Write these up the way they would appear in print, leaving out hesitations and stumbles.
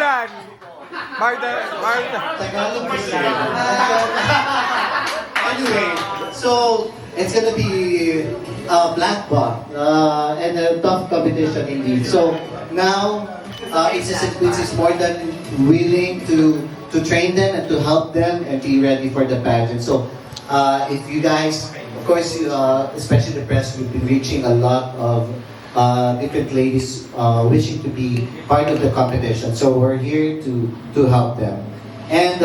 yan? Marta. Tagalog is anyway, so it's gonna be a black bot and a tough competition indeed. So now which is more than willing to train them and to help them and be ready for the pageant. So if you guys, of course, especially the press, we've been reaching a lot of different ladies wishing to be part of the competition. So we're here to help them. And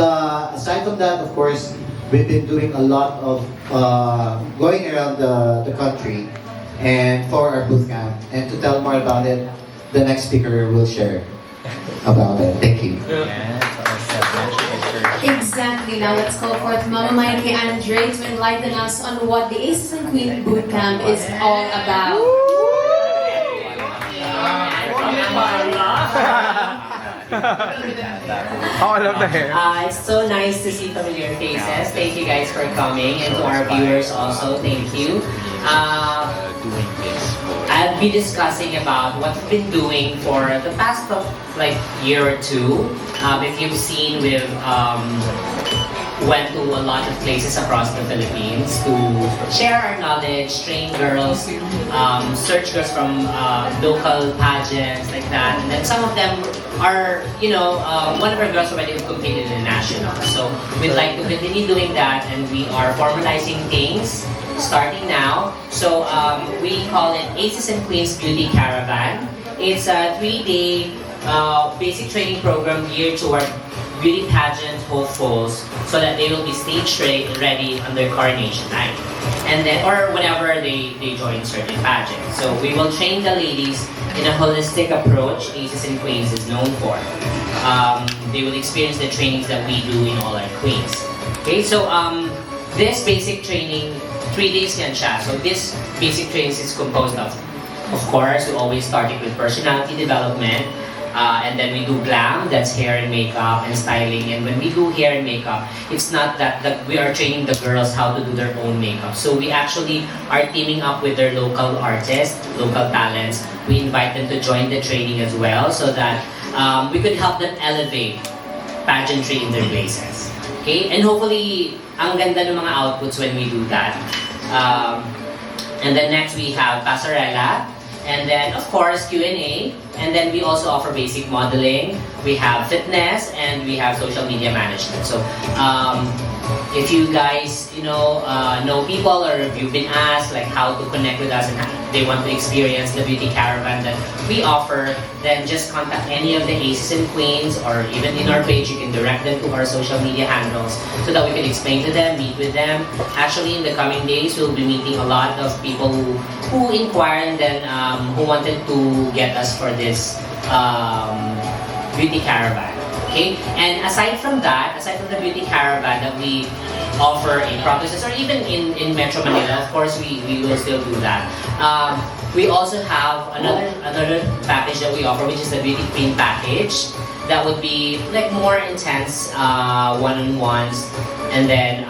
aside from that, of course, we've been doing a lot of going around the country and for our booth camp. And to tell more about it, the next speaker will share about it. Thank you. Exactly. Now let's call forth Mama Mikey and Gerry to enlighten us on what the Aces and Queens Boot Camp is all about. All of the hair. It's so nice to see familiar faces. Thank you guys for coming, and to our viewers also, thank you. I'll be discussing about what we've been doing for the past year or two. If you've seen, we've went to a lot of places across the Philippines to share our knowledge, train girls, search girls from local pageants like that. And then some of them are, one of our girls already competed in the national. So we'd like to continue doing that, and we are formalizing things starting now. So we call it Aces and Queens Beauty Caravan. It's a 3-day basic training program geared toward beauty pageant hopefuls so that they will be stage ready on their coronation night, and then or whenever they join certain pageants. So we will train the ladies in a holistic approach Aces and Queens is known for. They will experience the trainings that we do in all our queens. Okay, so this basic training, 3 days yan siya. So this basic training is composed of course, we always start it with personality development. And then we do glam, that's hair and makeup and styling. And when we do hair and makeup, it's not that we are training the girls how to do their own makeup. So we actually are teaming up with their local artists, local talents. We invite them to join the training as well so that we could help them elevate pageantry in their places. Okay? And hopefully, ang ganda ng mga outputs when we do that. And then next we have Pasarela. And then, of course, Q&A. And then we also offer basic modeling. We have fitness, and we have social media management. So, if you guys, know people, or if you've been asked how to connect with us and they want to experience the beauty caravan that we offer, then just contact any of the Aces and Queens, or even in our page, you can direct them to our social media handles so that we can explain to them, meet with them. Actually, in the coming days, we'll be meeting a lot of people who inquired and then who wanted to get us for this beauty caravan. Okay, and aside from the beauty caravan that we offer in provinces or even in Metro Manila, of course we will still do that. We also have another package that we offer, which is the Beauty Queen package. That would be more intense one-on-ones, and then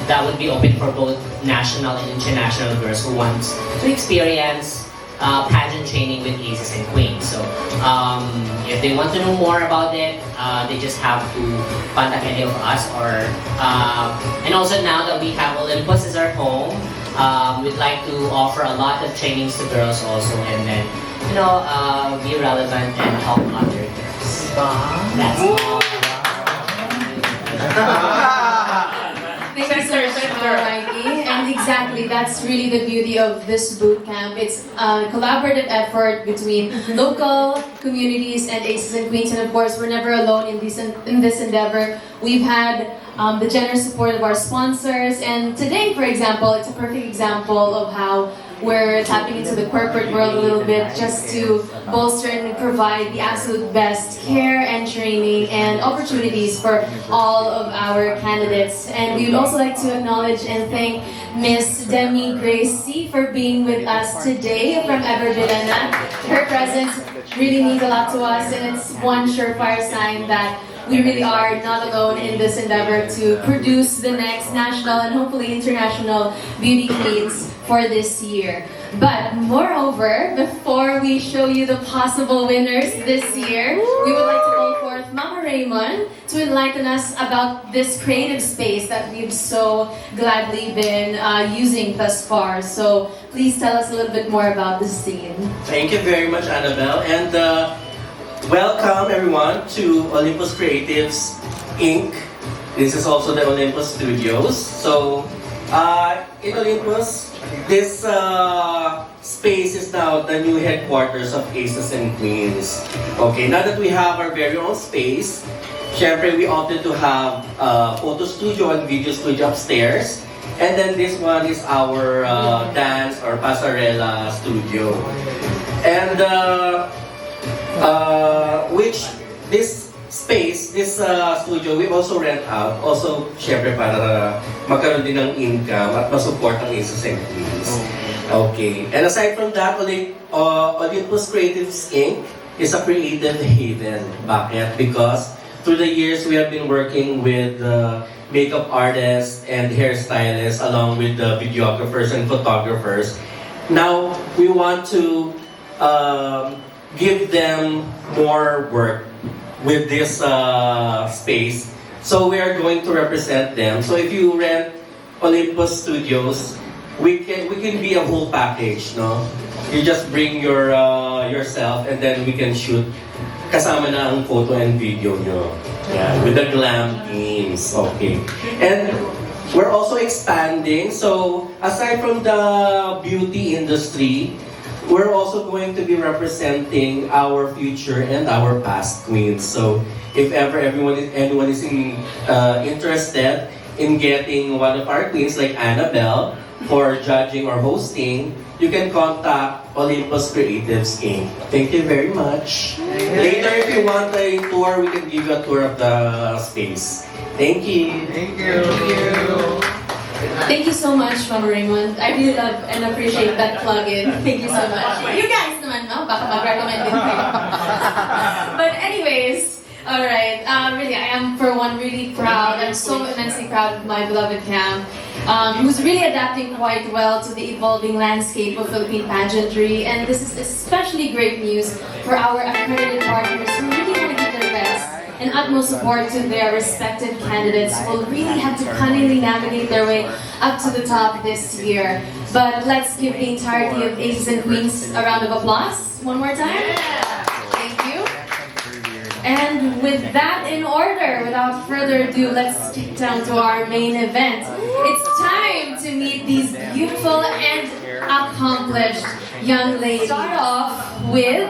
that would be open for both national and international girls who want to experience pageant training with Aces and Queens. So if they want to know more about it, they just have to contact any of us, or and also now that we have Olympus as our home, we'd like to offer a lot of trainings to girls also, and then be relevant and help other girls. That's all. Thank you so much, Mikey. And exactly, that's really the beauty of this boot camp. It's a collaborative effort between local communities and Aces and Queens. And of course, we're never alone in this endeavor. We've had the generous support of our sponsors. And today, for example, it's a perfect example of how we're tapping into the corporate world a little bit just to bolster and provide the absolute best care and training and opportunities for all of our candidates. And we would also like to acknowledge and thank Miss Demi Gracie for being with us today from Evervilena. Her presence really means a lot to us, and it's one surefire sign that we really are not alone in this endeavor to produce the next national and hopefully international beauty queens for this year. But moreover, before we show you the possible winners this year, we would like to call for Raymond to enlighten us about this creative space that we've so gladly been using thus far. So please tell us a little bit more about this scene. Thank you very much, Annabelle, and welcome everyone to Olympus Creatives Inc. This is also the Olympus Studios. So, in Olympus, this space is now the new headquarters of Aces and Queens. Okay, now that we have our very own space, syempre we opted to have a photo studio and video studio upstairs. And then this one is our dance or pasarela studio. And which this space, this studio, we also rent out. Also, syempre para magkaroon din ng income at masupport ang Aces and Queens. Okay. And aside from that, Olympus Creatives Inc. is a creative haven. Bakit? Because through the years, we have been working with makeup artists and hairstylists along with the videographers and photographers. Now, we want to give them more work with this space. So we are going to represent them. So if you rent Olympus Studios, we can be a whole package, no? You just bring your yourself and then we can shoot kasama na ang photo and video nyo. Yeah, with the glam teams. Okay. And we're also expanding. So aside from the beauty industry, we're also going to be representing our future and our past queens. So if ever anyone is interested in getting one of our queens like Annabelle for judging or hosting, you can contact Olympus Creatives Inc. Thank you very much. Later, if you want a tour, we can give you a tour of the space. Thank you. Thank you. Thank you so much, Mama Raymond. I really love and appreciate that plug-in. Thank you so much. You guys naman, no? Baka mag-recommend din kayo. But anyways, alright. Really, I am for one really proud. I'm so immensely proud of my beloved Cam, who's really adapting quite well to the evolving landscape of Philippine pageantry. And this is especially great news for our accredited partners who really want to give their best and utmost support to their respective candidates who will really have to cunningly navigate their way up to the top this year. But let's give the entirety of Aces and Queens a round of applause one more time. Thank you. And with that in order, without further ado, let's get down to our main event. It's time to meet these beautiful and accomplished young ladies. Start off with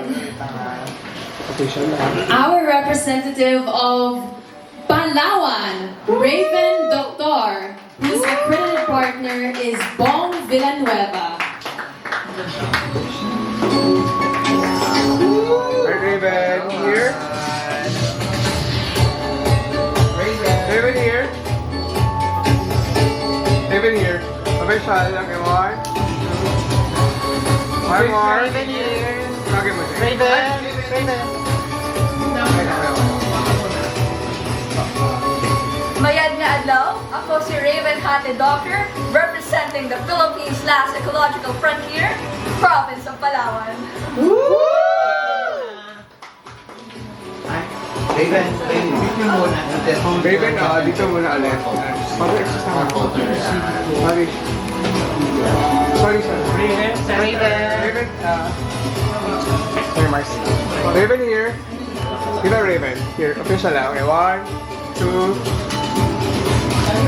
our representative of Palawan, Raven Doctor, whose accredited partner is Bong Villanueva. Raven here. Raven here. Raven here. Official, okay, one. One more. Raven here. Okay, Raven. Mayad nga adlaw, ako si Raven Hate Doctor, representing the Philippines' last ecological frontier, province of Palawan. Raven, dito muna. Raven, dito muna ulit. Mag-exercise ako. Sorry, sir. Raven, Sorry, Mars. Raven here. Dito, Raven. Here, official lang. Okay, 1, 2,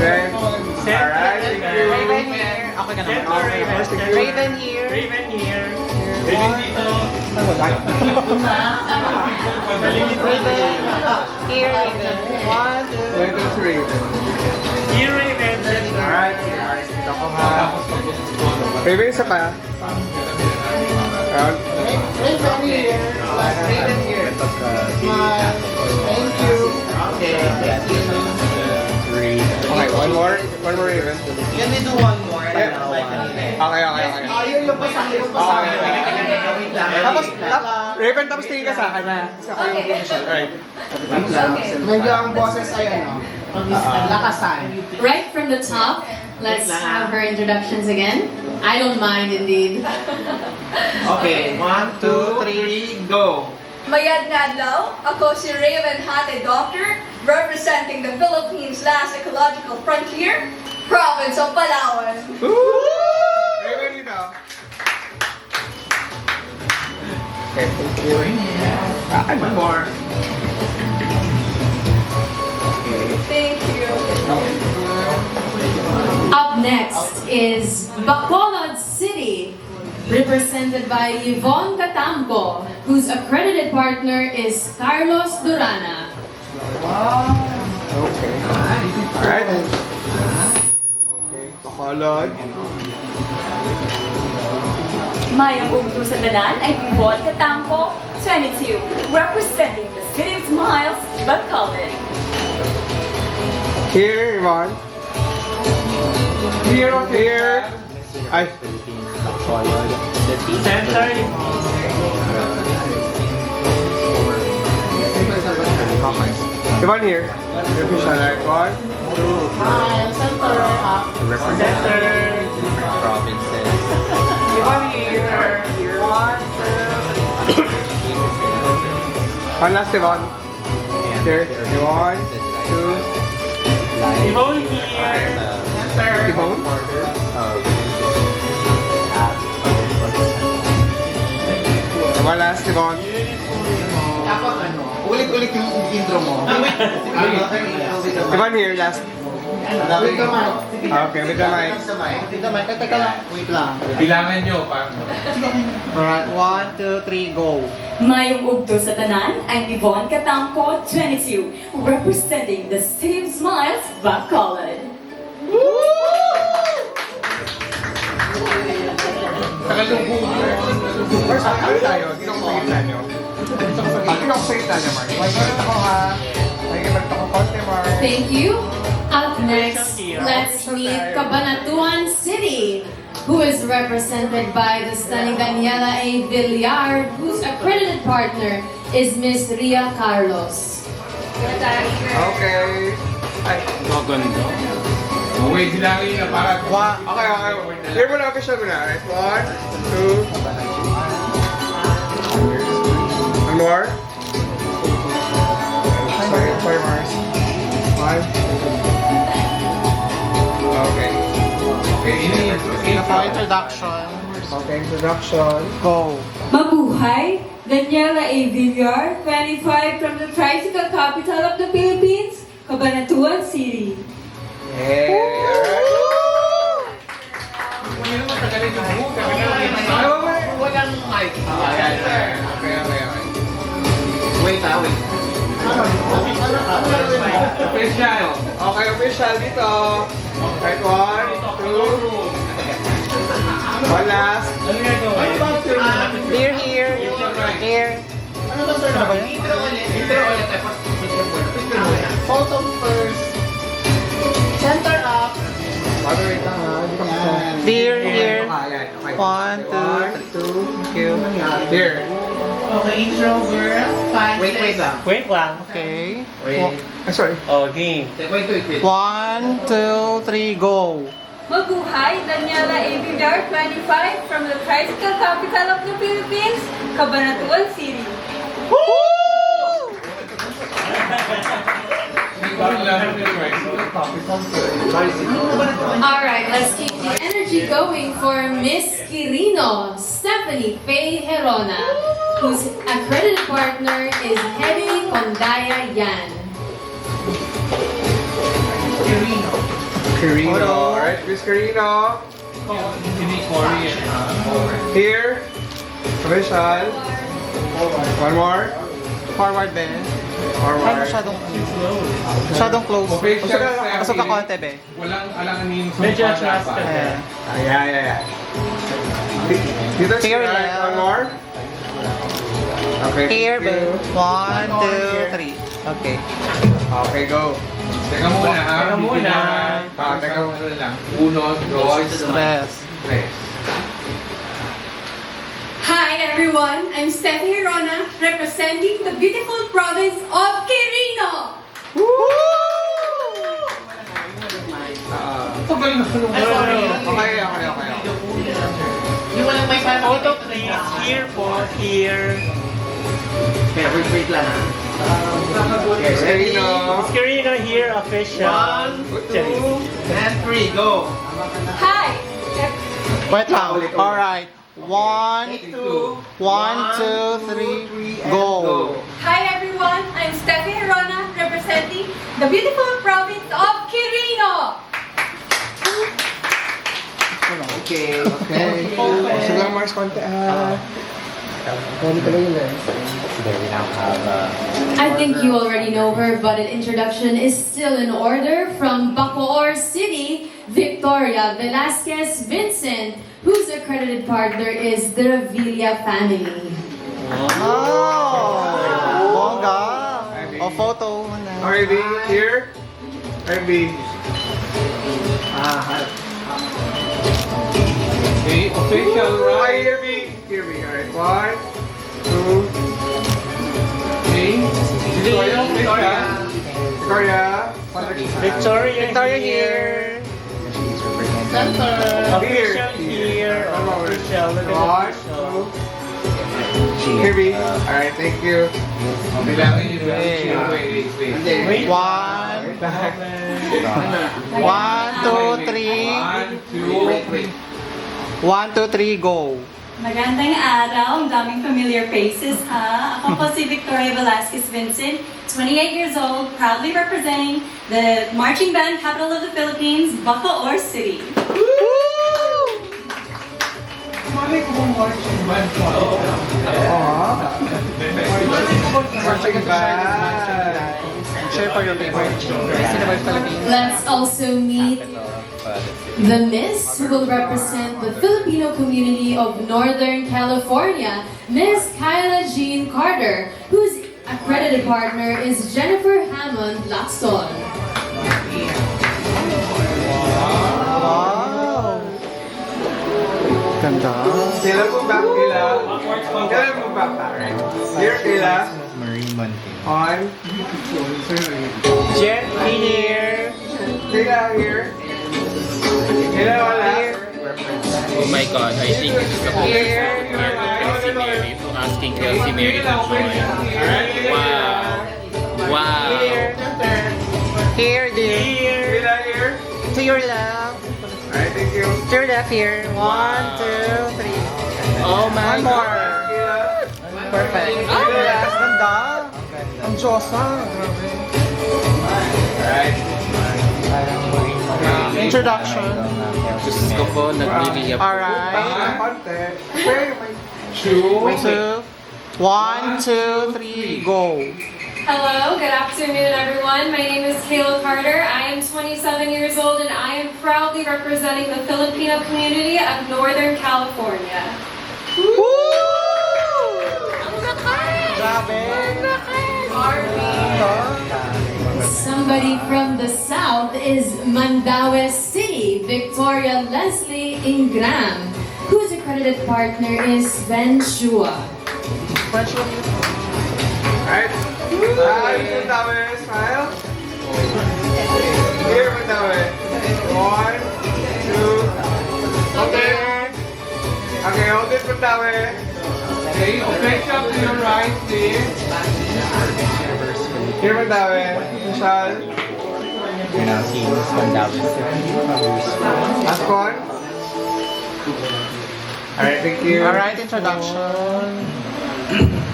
then, alright, thank you. Raven here. Okay ka naman. Raven here. Raven here. Raven dito. Raven. Here, Raven. 1, 2. Raven to Raven. Here Raven. Alright, dito ko ha. Raven, isa pa. Around. Raven here. Raven here. Smile. Thank you. Okay. Okay, one more Raven. Can we do one more? Yeah. Okay. Ayun yung pasahero pa sa akin. Tapos, Raven, tapos tingin ka sa akin na. Sa akin yung profession. Alright. Medyo ang boses ay ano, lakasan. Right from the top, let's have her introductions again. I don't mind indeed. Okay, 1, 2, 3, go! Mayad na adlaw, ako si Raven Hate Doctor, representing the Philippines' last ecological frontier, province of Palawan. Raven dito. Okay, thank you. One more. Thank you. Up next is Bacolod City, represented by Yvonne Catampo, whose accredited partner is Carlos Durana. Okay. Alright. Okay, Bacolod. Mayang bumito sa danan ay Yvonne Catampo, 22, representing the City of Smiles, Bacolod. Here, Yvonne. Here. Ay. Center. Okay. Yvonne here. Official, right? 1, 2. Center. Provinces. Yvonne here. 1, 2. One last, Yvonne. Here. 1, 2. Yvonne here. Yvonne? One last, Yvonne. Dapat ano, ulit-ulit yung intro mo. Yvonne here, last. Wait ka, Mike. Okay, with the mic. Dito, Mike. Teka lang. Wait lang. Bilangan nyo pa. Alright, 1, 2, 3, go. Mayong bumito sa danan ay Yvonne Catampo, 22, representing the City of Smiles, Bacolod. Ano tayo? Dito ko sa gitna nyo. Dito ko sa gitna nyo, Mark. Makikita ko ha. Makikita ko konti, Mark. Thank you. Up next, let's meet Cabanatuan City, who is represented by the stunning Daniela A. Villar, whose accredited partner is Miss Ria Carlos. Okay. Ay. Maganda. Wait, bilangin na para. Okay. Here muna, official muna. Right? 1, 2. One more. Sorry, Mars. 1. Okay. Introduction. Okay, introduction. Go. Mabuhay, Daniela A. Villar, 25, from the tricycle capital of the Philippines, Cabanatuan City. Hey, alright. Walang mic. Okay. Wait. Official. Okay, official dito. Right, 1, 2. One last. Ano nga ito? Here. Ano ba, sir? Intro ulit. Photo first. Center up. Wait lang ha. Dito ko sa... Here. Okay. 1, 2, 2. Here. Okay, intro girl. Wait lang. Wait lang. Okay. Sorry. Okay. Wait. 1, 2, 3, go. Mabuhay, Daniela A. Villar, 25, from the tricycle capital of the Philippines, Cabanatuan City. Alright, let's keep the energy going for Miss Quirino, Stephanie Faye Herona, whose accredited partner is Hedy Condaya Yan. Carino. Alright, Miss Carino. Hindi Korean. Here. Official. One more. Forward, be. Forward. Masyadong close. Official. Pasok ka konti, be. Walang alanganin sa Medyo mukha atras ka. dapat. Yeah. Dito si Here, right. yeah. One more. Okay. Here, thank you. be. 1, 2, 3. Okay. Okay, go. Teka muna ha. Teka muna. Teka muna lang. 1, 2, Stress. 3. Hi everyone, I'm Stephanie Herona, representing the beautiful province of Quirino. Tagal na Okay. Yung walang may parang Photo please. Here po. Here. Okay, wait lang ha. Serino. Karina here, official. 1, 2, and 3, go. Hi! Wait lang. Alright. 1, 2, 3, go. Hi everyone, I'm Steffi Herona, representing the beautiful province of Quirino. Okay. Sige lang, Mars, konti. I think you already know her, but an introduction is still in order from Bacoor City, Victoria Velasquez Vincent, whose accredited partner is the Revilla family. Oh! Bongga! O, photo. RB, here. RB. Okay, official, right? Here we alright. 1, 2, Okay. Victoria. Victoria here. Official here. Official. Look at the official. Here we. Alright, thank you. Bilangin niyo ba? Wait. Wait. 1, 1, 2, 3. 1, 2, 3, go. Magandang araw, ang daming familiar faces ha. Ako po si Victoria Velasquez Vincent, 28 years old, proudly representing the marching band capital of the Philippines, Bacoor City. Mali ko bang marching band ko? Marching band. Share for your favorite. Cinemas Philippines. Let's also meet the Miss, who will represent the Filipino community of Northern California, Miss Kyla Jean Carter, whose accredited partner is Jennifer Hammond Laxton. Wow! Ganda. Kailan mo back nila? Kailan mo back right? Here, Kayla. Marine Monkey. On. Jet here. Kayla here. Kayla wala. Oh my God, I think this is the first here Kelsey Mary. So asking Kelsey Mary to join. Wow. Wow. Here, dear. Kayla here. To your left. Alright, thank you. To your left here. 1, 2, 3. Oh my One more. Kayla. Perfect. Yes, ganda. Ang Diyosa. Alright. Introduction. Diyos ko po, nag-really up. Alright. Konti. Wait, may 2, 1, 2, 3, go. Hello, good afternoon everyone. My name is Kayla Carter. I am 27 years old and I am proudly representing the Filipino community of Northern California. Somebody from the south is Mandaue City, Victoria Leslie Ingram, whose accredited partner is Ben Shua. Alright. Mandaue, smile. Here, Mandaue. 1, 2. Okay. Okay, hold it, Mandaue. Okay, official to your right, please. Here, Mandaue. Michelle. You're now seeing this one down. Last one. Alright, thank you. Alright, introduction.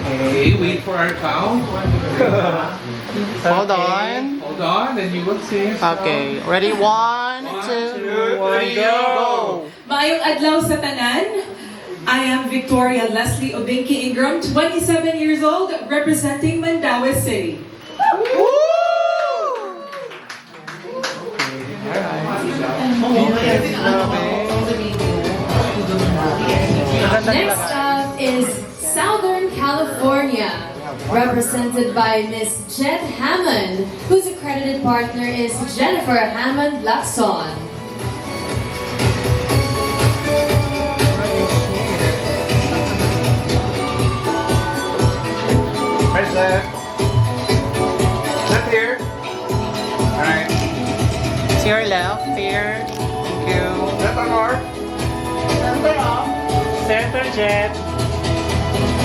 Okay, wait for our count. Hold on. Hold on, then you will see. Okay, ready? 1, 2, 3, go. Maayong adlaw sa tanan. I am Victoria Leslie Obinki Ingram, 27 years old, representing Mandaue City. Next up is Southern California, represented by Miss Jet Hammond, whose accredited partner is Jennifer Hammond Laxon. Where's that? Left here. Alright. To your left here. Thank you. Left on more. Center Jet.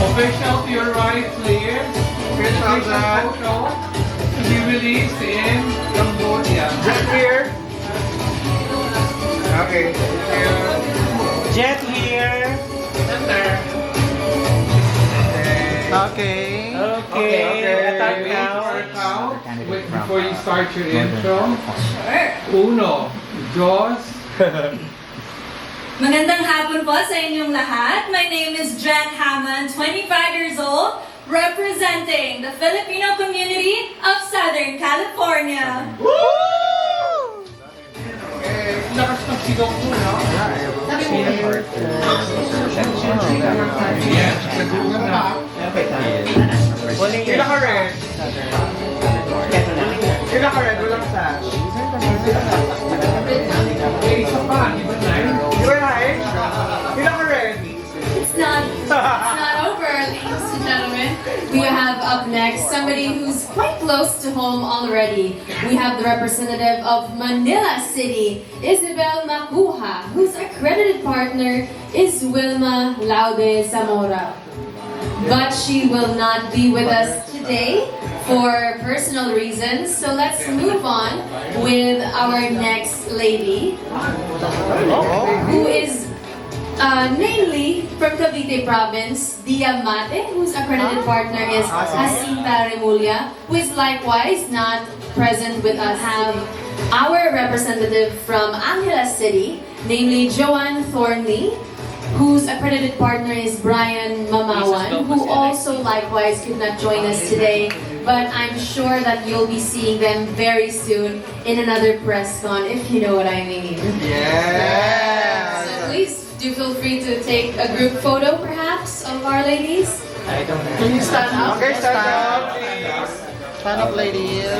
Official to your right, please. Official photo to be released in Cambodia. Just here. Okay. Jet here. Center. Okay. Attack now. Wait, before you start your intro. Uno, dos. Magandang hapon po sa inyong lahat. My name is Jen Hammond, 25 years old, representing the Filipino community of Southern California. Lakas ng sigaw ko, no? Yes, nagugan na. Ilan ka red? Ilan ka red? Walang sash. Eh, isa pa, di ba na? Di ba na eh? Ilan ka red? It's not over, ladies and gentlemen. We have up next somebody who's quite close to home already. We have the representative of Manila City, Isabel MUPH, whose accredited partner is Wilma Laude Zamora. But she will not be with us today for personal reasons. So let's move on with our next lady, who is namely from Cavite Province, Diaz, whose accredited partner is Jacinta Remulla, who is likewise not present with us. Have our representative from Angeles City, namely Joanne Thornley, whose accredited partner is Brian Mamawan, who also likewise could not join us today, but I'm sure that you'll be seeing them very soon in another press con, if you know what I mean. Yes! So please do feel free to take a group photo, perhaps, of our ladies. Can you stand up? Okay, stand up, please. Stand up, ladies.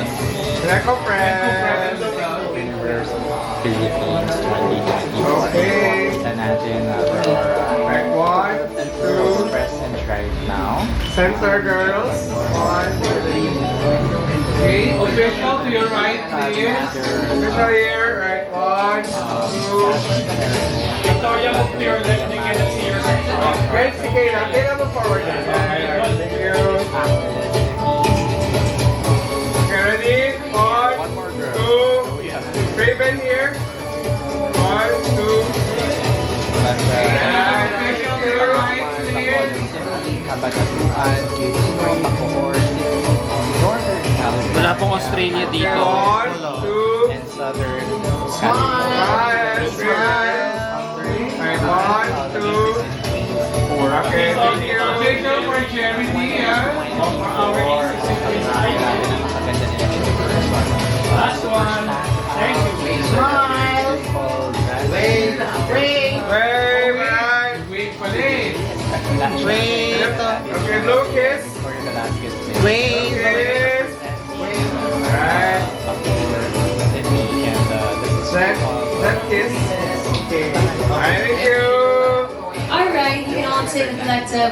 Echo friends. Philippines 2024. Okay. Na natin Back 1, 2. present right now. Center girls. 1, 2. Okay, official to your right, please. Official here. Right. 1, 2. Victoria, move to your left. You cannot see your Great, sige lang. Kaya mo forward. Thank you. Okay, ready? 1, 2. Raven here. 1, 2. Official to your right, please. Kabagatuan, Quezon, Bacoor, Northern California. Wala pong Australia dito. 1, 2. And Southern Smile. Smile. Alright, 1, 2. Okay, thank you. Official for Gerry Diaz. Last one. Thank you. Smile. Wave. Wave. Wave. Right. Wait pa rin. Wait. Okay, blue kiss. Wait. Kiss. Alright. That kiss. Okay. Alright, thank you. Alright, you can all take a collective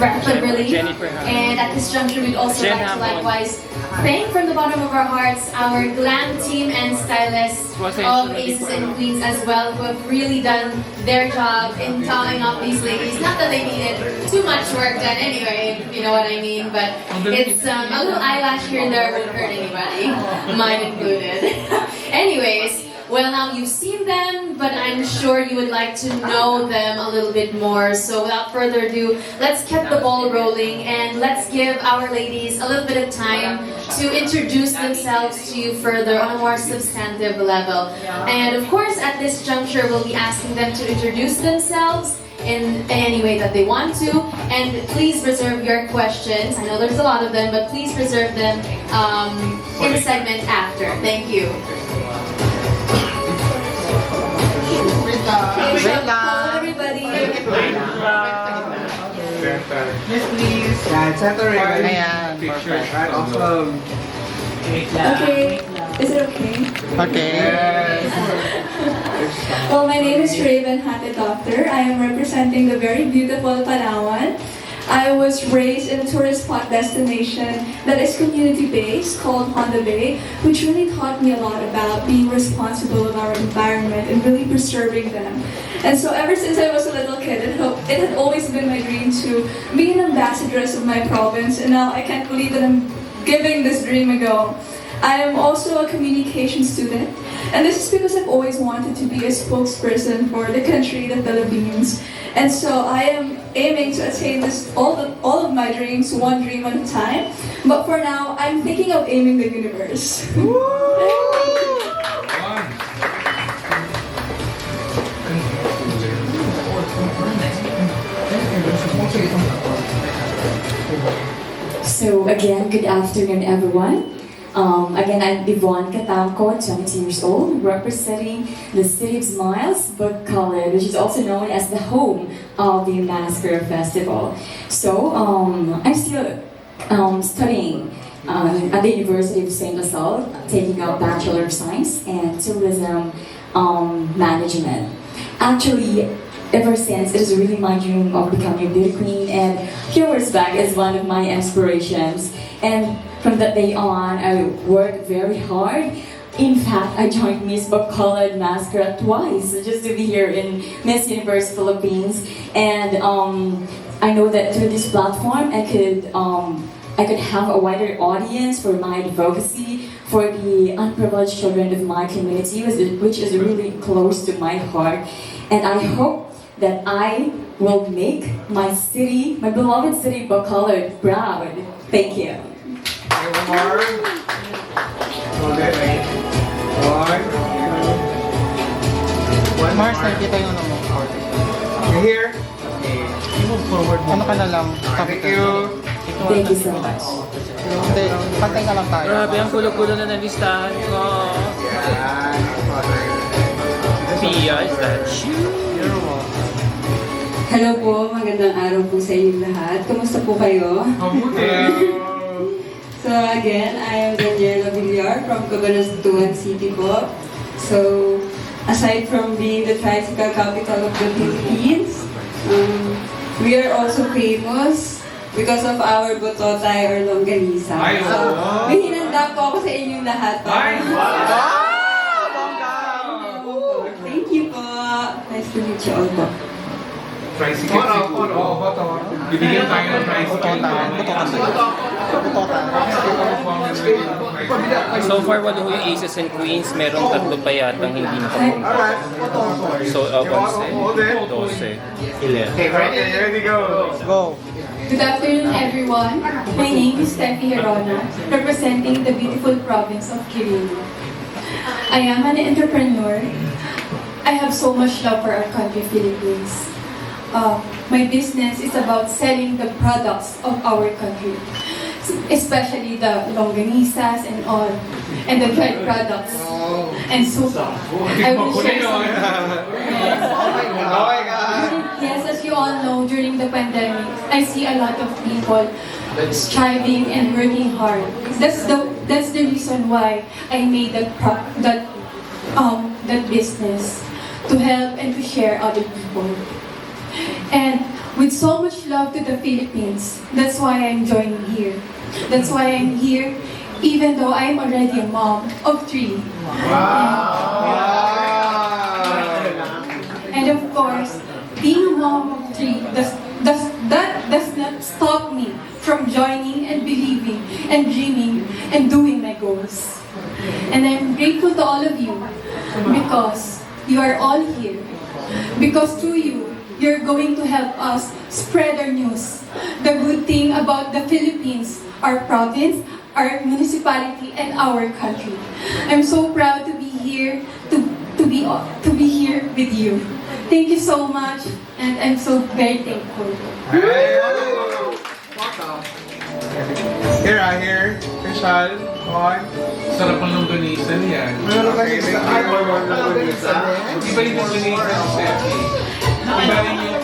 rapid relief. And at this juncture, we'd also like to likewise thank from the bottom of our hearts our glam team and stylists of Aces and Queens as well, who have really done their job in tying up these ladies. Not that they needed too much work done anyway, if you know what I mean, but it's a little eyelash here and there wouldn't hurt anybody, mine included. Anyways, well, now you've seen them, but I'm sure you would like to know them a little bit more. So without further ado, let's keep the ball rolling and let's give our ladies a little bit of time to introduce themselves to you further on a more substantive level. And of course, at this juncture, we'll be asking them to introduce themselves in any way that they want to. And please reserve your questions. I know there's a lot of them, but please reserve them in the segment after. Thank you. Hello, everybody. Yes, please. Yeah, center Raven. Ayan, Picture. perfect. Right, awesome. Okay, is it okay? Okay. Well, my name is Raven Hate Doctor. I am representing the very beautiful Palawan. I was raised in a tourist spot destination that is community-based called Honda Bay, which really taught me a lot about being responsible of our environment and really preserving them. And so ever since I was a little kid, it had always been my dream to be an ambassadress of my province, and now I can't believe that I'm giving this dream a go. I am also a communication student, and this is because I've always wanted to be a spokesperson for the country, the Philippines. And so I am aiming to attain all of my dreams, one dream at a time. But for now, I'm thinking of aiming the universe. So again, good afternoon, everyone. Again, I'm Yvonne Catamco, 22 years old, representing the City of Smiles Book College, which is also known as the home of the Masquerade Festival. So I'm still studying at the University of St. LaSalle, taking up Bachelor of Science and Tourism Management. Actually, ever since, it is really my dream of becoming a beauty queen, and horseback is one of my inspirations. And from that day on, I worked very hard. In fact, I joined Miss Bacolod Masquerade twice just to be here in Miss Universe Philippines. And I know that through this platform, I could have a wider audience for my advocacy for the unprivileged children of my community, which is really close to my heart. And I hope that I will make my city, my beloved city, Bacolod, proud. Thank you. Mars, nakikita yung ano mo. You here? Okay. Move forward. Ano ka na lang? Thank you. Thank you so much. Hindi, pantay na lang tayo. Grabe, ang kulo-kulo na listahan ko. Pia, is that you? Hello po, magandang araw po sa inyong lahat. Kumusta po kayo? So again, I am Daniela Villar from Cabanatuan City po. So, aside from being the tricycle capital of the Philippines, we are also famous because of our bototay or longganisa. So, may hinanda po ako sa inyong lahat. Thank you po. Nice to meet you all po. Tricycle siguro. Bibigyan tayo ng tricycle. So far, wala yung aces and queens, merong tatlo pa yatang hindi nakapunta. So, 11, 12, 11. Okay, ready, go. Go. Good afternoon, everyone. My name is Steffi Herona, representing the beautiful province of Quirino. I am an entrepreneur. I have so much love for our country, Philippines. My business is about selling the products of our country, especially the longanisas and all, and the dried products, and soup. I will share some. Yes, as you all know, during the pandemic, I see a lot of people striving and working hard. That's the reason why I made that business, to help and to share other people. And with so much love to the Philippines, that's why I'm joining here. That's why I'm here, even though I'm already a mom of 3. And of course, being a mom of 3 that does not stop me from joining and believing and dreaming and doing my goals. And I'm grateful to all of you because you are all here. Because through you, you're going to help us spread our news. The good thing about the Philippines, our province, our municipality, and our country. I'm so proud to be here, to be here with you. Thank you so much, and I'm so very thankful. Here. Crystal, on. Sarap ang longganisa niyan. Iba yung longganisa ng Steffi. Iba rin yung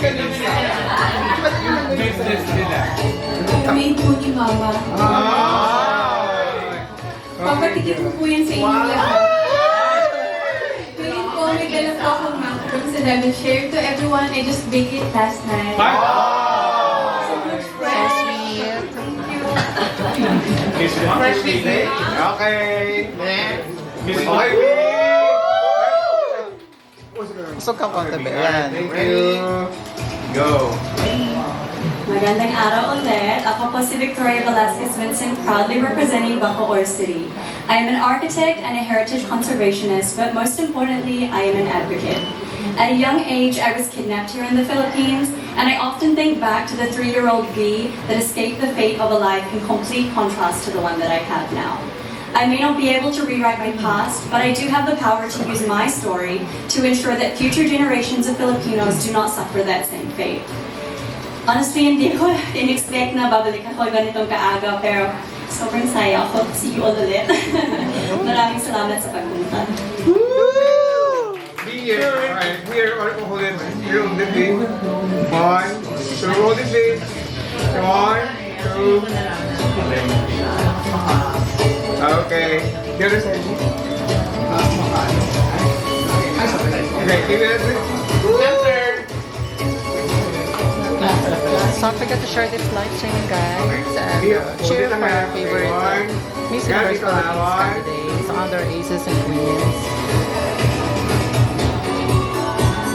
business nila. Made po ni Mama. Papatikin ko po yan sa inyo lahat. Ngayon po, may dala po akong macarons and I will share to everyone. I just baked it last night. So much Fresh Disney. Okay. Next. Okay, So ka konti ba yan? Thank you. Go. Magandang araw ulit. Ako po si Victoria Velasquez Vincent, proudly representing Bacoor City. I am an architect and a heritage conservationist, but most importantly, I am an advocate. At a young age, I was kidnapped here in the Philippines, and I often think back to the 3-year-old V that escaped the fate of a life in complete contrast to the one that I have now. I may not be able to rewrite my past, but I do have the power to use my story to ensure that future generations of Filipinos do not suffer that same fate. Honestly, hindi ko in-expect na babalik ako ganitong kaaga, pero sobrang saya ako. See you all ulit. Maraming salamat sa pagpunta. Here, alright, here, hold it, here, hold it, please. 1, 2, hold it, please. 1, 2. Okay, the other side. Okay, keep it. Center. So don't forget to share this live streaming, guys, and cheer for your favorite Miss Universe Philippines candidates under Aces and Queens.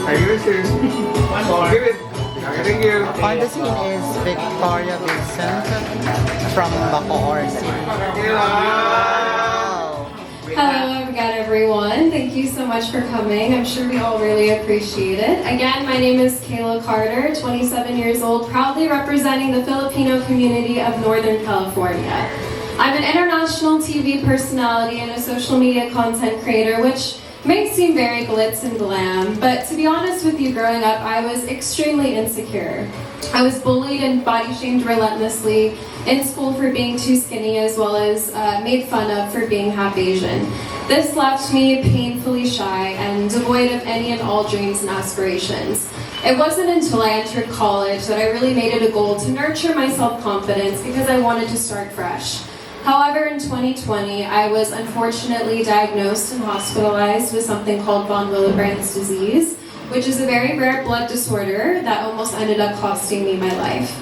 Are you serious? One more. Give it. Okay, thank you. On the scene is Victoria Vincent from Bacoor City. Hello again, everyone. Thank you so much for coming. I'm sure we all really appreciate it. Again, my name is Kayla Carter, 27 years old, proudly representing the Filipino community of Northern California. I'm an international TV personality and a social media content creator, which may seem very glitz and glam, but to be honest with you, growing up, I was extremely insecure. I was bullied and body shamed relentlessly in school for being too skinny, as well as made fun of for being half Asian. This left me painfully shy and devoid of any and all dreams and aspirations. It wasn't until I entered college that I really made it a goal to nurture my self-confidence because I wanted to start fresh. However, in 2020, I was unfortunately diagnosed and hospitalized with something called von Willebrand's disease, which is a very rare blood disorder that almost ended up costing me my life.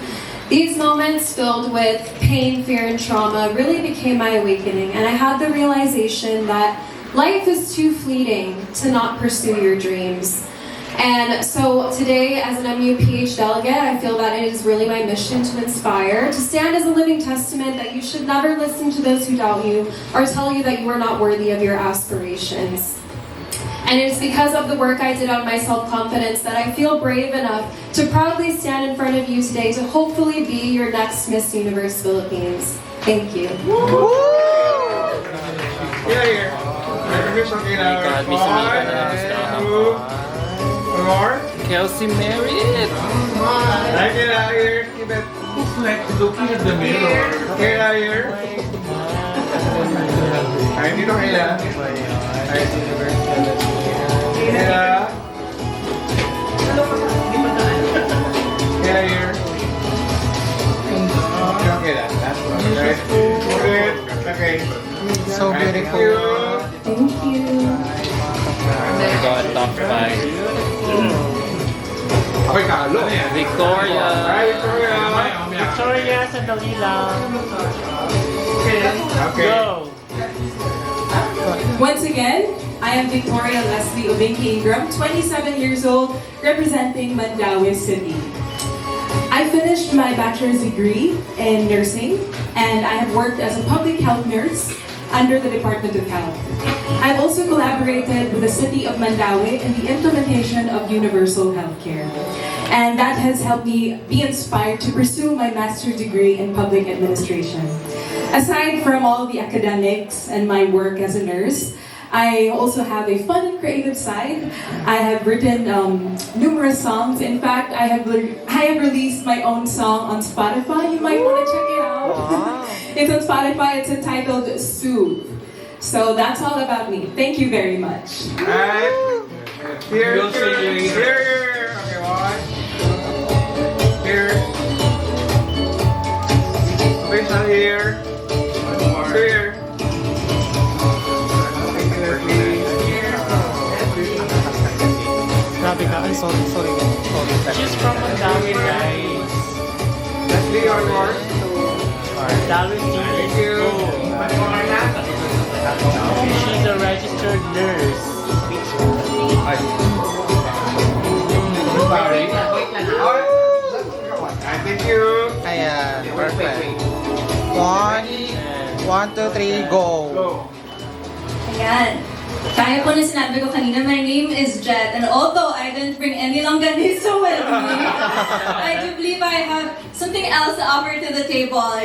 These moments filled with pain, fear, and trauma really became my awakening, and I had the realization that life is too fleeting to not pursue your dreams. And so today, as an MUPH delegate, I feel that it is really my mission to inspire, to stand as a living testament that you should never listen to those who doubt you or tell you that you are not worthy of your aspirations. And it is because of the work I did on my self-confidence that I feel brave enough to proudly stand in front of you today to hopefully be your next Miss Universe Philippines. Thank you. Here. God, Miss Mika na More. Kelsey Merritt. Get out here. Keep it. Looks like looking at the mirror. Get out here. Ay, dito kaila. Ay, Kayla. Get out here. Okay, that's okay. Good. Okay. So beautiful. Thank you. God, top 5. Okay, Carlo. Victoria. Hi, Victoria. Victoria, sandali lang. Okay. Go! Once again, I am Victoria Leslie Obinki Ingram, 27 years old, representing Mandaue City. I finished my bachelor's degree in nursing, and I have worked as a public health nurse under the Department of Health. I've also collaborated with the City of Mandaue in the implementation of universal healthcare. And that has helped me be inspired to pursue my master's degree in public administration. Aside from all the academics and my work as a nurse, I also have a fun and creative side. I have written numerous songs. In fact, I have released my own song on Spotify. You might want to check it out. Wow. It's on Spotify. It's entitled Soothe. So that's all about me. Thank you very much. Alright. Here. Okay, one. Here. Please not here. Here. Grabe ka. Ay, sorry. She's from Mandaue, guys. Leslie, or more? Thank you. She's a registered nurse. Sorry. Thank you. Ayan, perfect. 1, 2, 3, go. Ayan. Kaya ko na sinabi ko kanina, my name is Jet, and although I didn't bring any longganisa with me, I do believe I have something else to offer to the table. I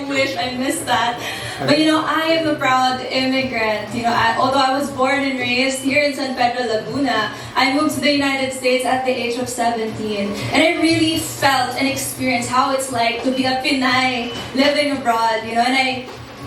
wish I missed that. But I am a proud immigrant. Although I was born and raised here in San Pedro, Laguna, I moved to the United States at the age of 17. And I really felt and experienced how it's like to be a Pinay living abroad, and I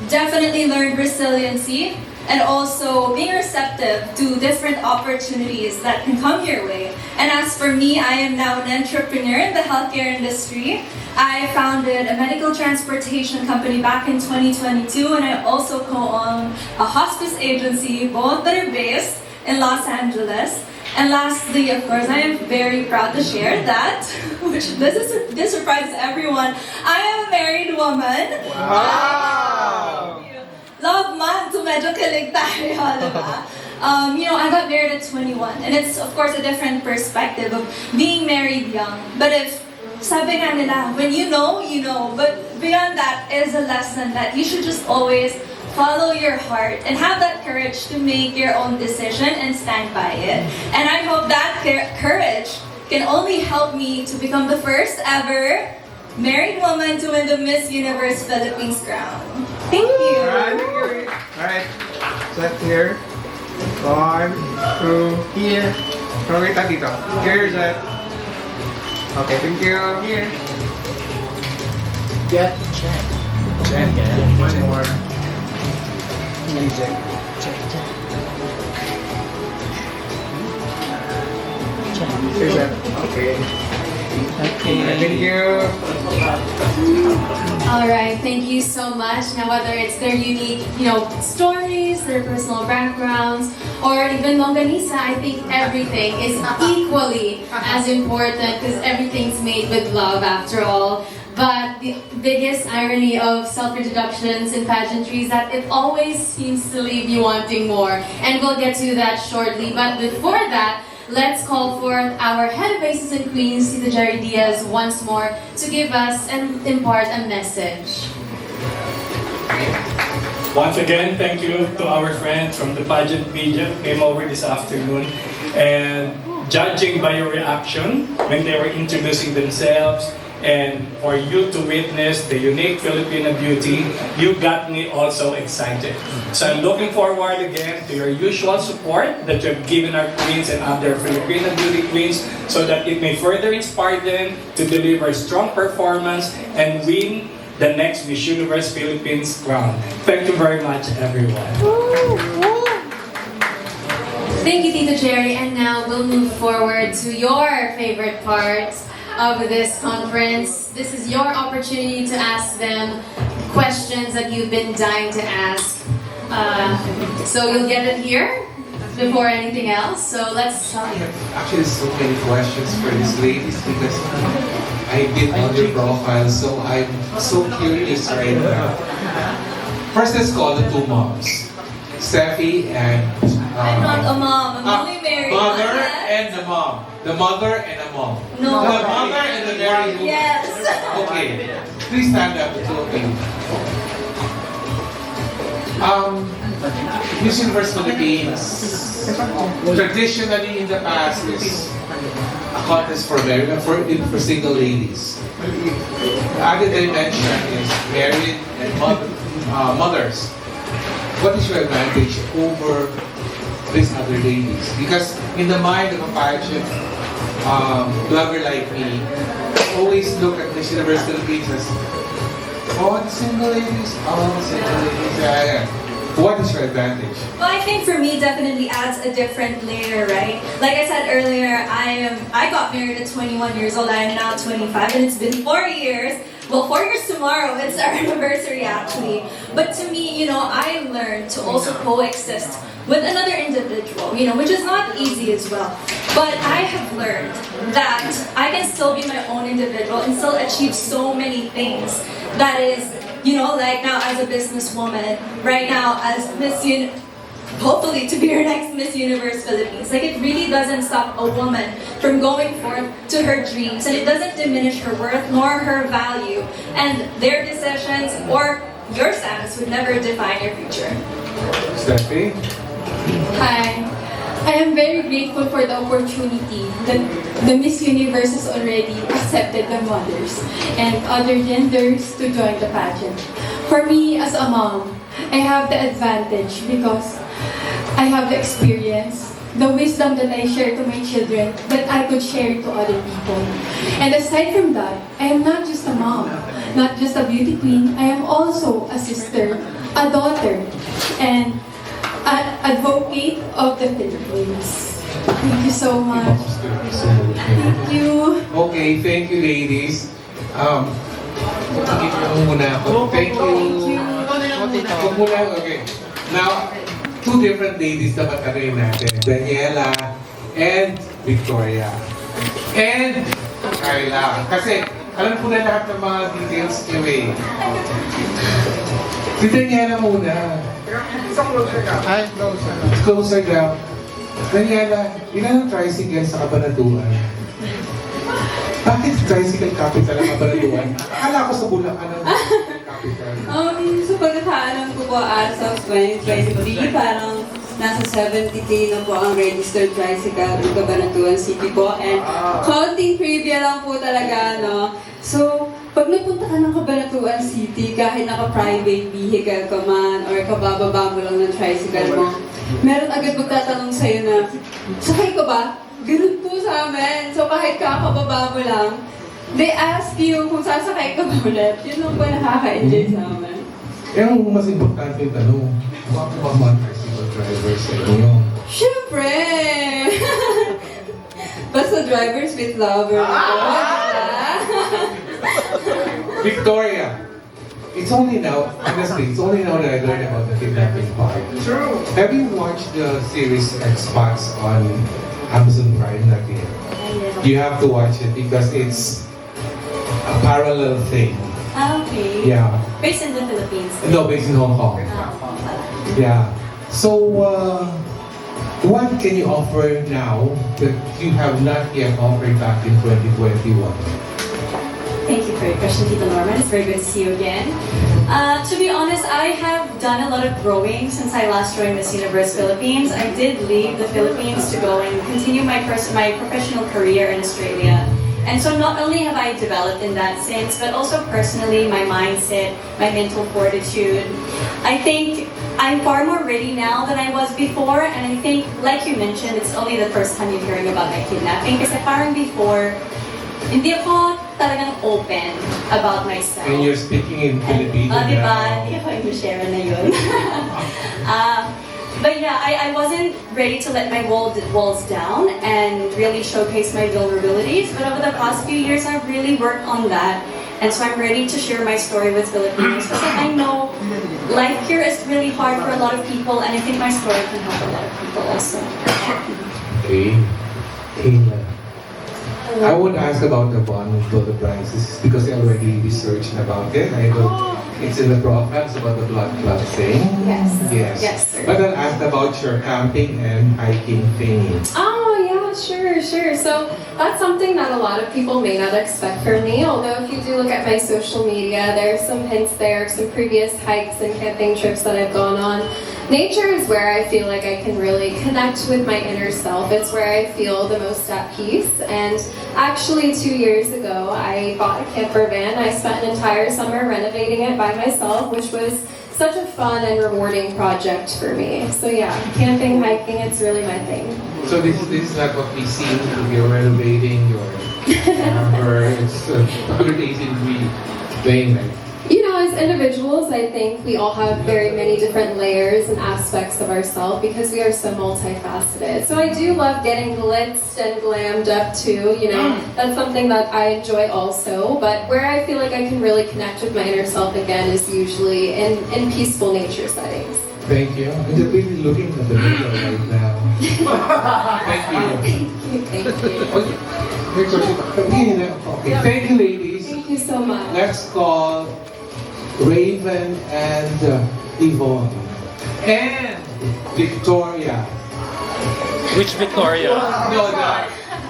definitely learned resiliency and also being receptive to different opportunities that can come your way. And as for me, I am now an entrepreneur in the healthcare industry. I founded a medical transportation company back in 2022, and I also co-own a hospice agency, both that are based in Los Angeles. And lastly, of course, I am very proud to share that, which this surprises everyone, I am a married woman. Wow! Love month, so medyo kilig tayo, diba? I got married at 21, and it's, of course, a different perspective of being married young. But sabi nga nila, when you know, you know. But beyond that is a lesson that you should just always follow your heart and have that courage to make your own decision and stand by it. And I hope that courage can only help me to become the first ever married woman to win the Miss Universe Philippines crown. Thank you. Alright. Set here. 1, 2, here. Wait, dito. Here's it. Okay, thank you. Here. Get check. One more. Music. Here's it. Okay. Thank you. All right, thank you so much. Now, whether it's their unique, stories, their personal backgrounds, or even longanisa, I think everything is equally as important because everything's made with love after all. But the biggest irony of self-introductions in pageantry is that it always seems to leave you wanting more. And we'll get to that shortly. But before that, let's call forth our head of Aces and Queens, Tita Gerry Diaz, once more to give us and impart a message. Once again, thank you to our friends from the pageant media who came over this afternoon. And judging by your reaction when they were introducing themselves, and for you to witness the unique Filipino beauty, you got me also excited. So I'm looking forward again to your usual support that you have given our queens and other Filipino beauty queens so that it may further inspire them to deliver strong performance and win the next Miss Universe Philippines crown. Thank you very much, everyone. Thank you, Tita Gerry. And now we'll move forward to your favorite part of this conference. This is your opportunity to ask them questions that you've been dying to ask. So you'll get it here before anything else. So let's start. Actually, so many questions for these ladies because I did all your profiles, so I'm so curious right now. First, let's call the two moms, Steffi and I'm not a mom. I'm only married. Mother and the mom. The mother and a mom. No. The mother and the married woman. Yes. Okay. Please stand up, the two of you. Miss Universe Philippines, traditionally in the past, is a contest for single ladies. The other dimension is married and mothers. What is your advantage over these other ladies? Because in the mind of a pageant blogger like me, always look at Miss Universe Philippines as the single ladies, yeah. What is your advantage? Well, I think for me, definitely adds a different layer, right? Like I said earlier, I got married at 21 years old. I am now 25, and it's been 4 years. Well, 4 years tomorrow. It's our anniversary, actually. But to me, I learned to also coexist with another individual, which is not easy as well. But I have learned that I can still be my own individual and still achieve so many things. That is, like now as a businesswoman, right now as hopefully to be your next Miss Universe Philippines. Like, it really doesn't stop a woman from going forth to her dreams, and it doesn't diminish her worth nor her value. And their decisions or your status would never define your future. Steffi? Hi. I am very grateful for the opportunity that the Miss Universe has already accepted the mothers and other genders to join the pageant. For me, as a mom, I have the advantage because I have the experience, the wisdom that I share to my children that I could share to other people. And aside from that, I am not just a mom, not just a beauty queen, I am also a sister, a daughter, and an advocate of the Philippines. Thank you so much. Thank you. Okay, thank you, ladies. Give mo muna ako. Thank you. Huwag muna, okay. Now, two different ladies na patarin natin. Daniela and Victoria. And Carla. Kasi alam ko na lahat ng mga details niyo eh. Si Daniela muna. Hi, closer. Closer down. Daniela, ilan ang tricycle sa Kabanatuan? Bakit tricycle capital ang Kabanatuan? Akala ko sa Bulacan ang capital. Sa pagkakaalam ko po as of 2023, parang nasa 70k na po ang registered tricycle ng Cabanatuan City po. And counting trivia lang po talaga, no? So, pag napunta ka ng Cabanatuan City, kahit naka-private vehicle ka man or kabababa mo lang ng tricycle mo, meron agad magtatanong sa'yo na, sakay ka ba? Ganun po sa amin. So kahit kakababa mo lang, they ask you kung sasakay ka ba ulit. Yun lang po nakaka-enjoy sa amin. Eh, ang mas importante yung tanong, bakit ba mga tricycle drivers sa inyo? Siyempre! Basta drivers with lover. Victoria, it's only now, honestly, it's only now that I learned about the kidnapping part. True. Have you watched the series X-Files on Amazon Prime? Not yet. You have to watch it because it's a parallel thing. Okay. Yeah. Based in the Philippines. No, based in Hong Kong. Yeah. So, what can you offer now that you have not yet offered back in 2021? Thank you for your question, Tita Norman. It's very good to see you again. To be honest, I have done a lot of growing since I last joined Miss Universe Philippines. I did leave the Philippines to go and continue my professional career in Australia. And so not only have I developed in that sense, but also personally, my mindset, my mental fortitude. I think I'm far more ready now than I was before. And I think, like you mentioned, it's only the first time you're hearing about my kidnapping. Kasi parang before, hindi ako talagang open about myself. And you're speaking in Filipino now. Diba? Hindi ako yung share na yun. But yeah, I wasn't ready to let my walls down and really showcase my vulnerabilities. But over the past few years, I've really worked on that. And so I'm ready to share my story with Filipinos. Because I know life here is really hard for a lot of people. And I think my story can help a lot of people also. Okay. I won't ask about the bond for the prizes because I already researched about it. I know it's in the programs about the blood clot thing. Yes. Yes. But I'll ask about your camping and hiking thing. Oh, yeah, sure. So that's something that a lot of people may not expect from me. Although if you do look at my social media, there are some hints there, some previous hikes and camping trips that I've gone on. Nature is where I feel like I can really connect with my inner self. It's where I feel the most at peace. And actually 2 years ago, I bought a camper van. I spent an entire summer renovating it by myself, which was such a fun and rewarding project for me. So yeah, camping, hiking, it's really my thing. So this is not what we see if you're renovating your or it's 180-degree thing. You know, as individuals, I think we all have very many different layers and aspects of ourselves because we are so multifaceted. So I do love getting blitzed and glammed up too, you know, that's something that I enjoy also. But where I feel like I can really connect with my inner self again is usually in peaceful nature settings. Thank you. I'm just really looking at the middle right now. Thank you. Okay. Thank you, ladies. Thank you so much. Let's call Raven and Yvonne. And Victoria. Which Victoria? No,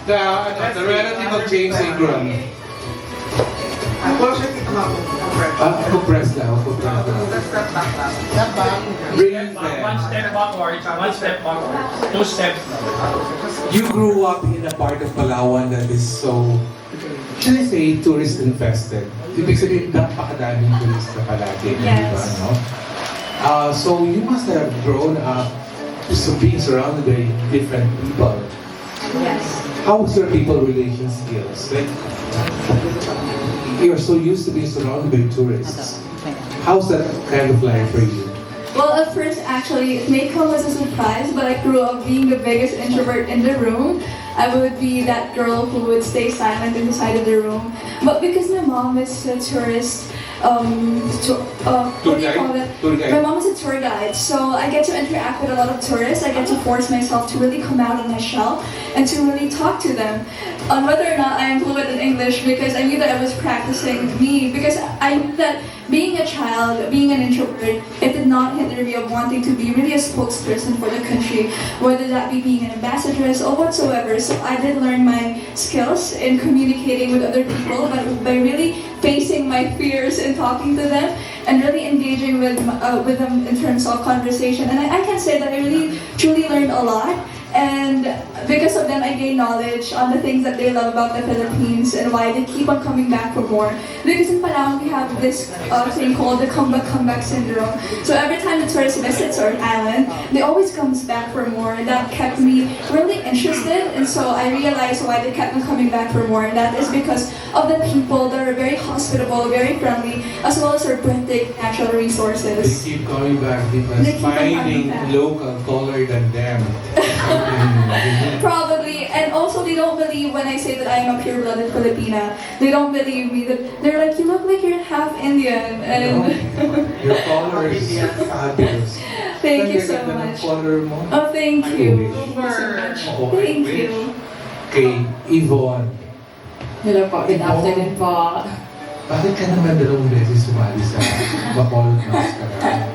the relative of James Ingram. Compress now. Raven. One step backwards, one step backwards, 2 steps. You grew up in a part of Palawan that is so, should I say, tourist infested. Ibig sabihin, napakadaming turista palagi. Yes. Diba, no? So you must have grown up being surrounded by different people. Yes. How was your people relation skills? Like, you're so used to being surrounded by tourists. How's that kind of life for you? Well, at first, actually, it may come as a surprise, but I grew up being the biggest introvert in the room. I would be that girl who would stay silent in the side of the room. But because my mom is a tourist, what do you call it? My mom is a tour guide, so I get to interact with a lot of tourists. I get to force myself to really come out of my shell and to really talk to them on whether or not I am fluent in English, because I knew that I was practicing me, because I knew that being a child, being an introvert, it did not hinder me of wanting to be really a spokesperson for the country, whether that be being an ambassadress or whatsoever. So I did learn my skills in communicating with other people, but by really facing my fears and talking to them and really engaging with them in terms of conversation. And I can say that I really truly learned a lot. And because of them, I gained knowledge on the things that they love about the Philippines and why they keep on coming back for more. Because in Palawan, we have this thing called the comeback syndrome. So every time the tourist visits our island, they always comes back for more. And that kept me really interested. And so I realized why they kept on coming back for more. And that is because of the people that are very hospitable, very friendly, as well as our breathtaking natural resources. They keep coming back because finding local taller than them. Probably, and also they don't believe when I say that I am a pure-blooded Filipina. They don't believe me. That they're like, you look like you're half Indian, and Your followers are fabulous. thank you so much. Oh, thank you. Thank you. Okay, Yvonne. Hello po, good afternoon po. Bakit ka naman dalawang beses sumali sa Bacolod Mascara?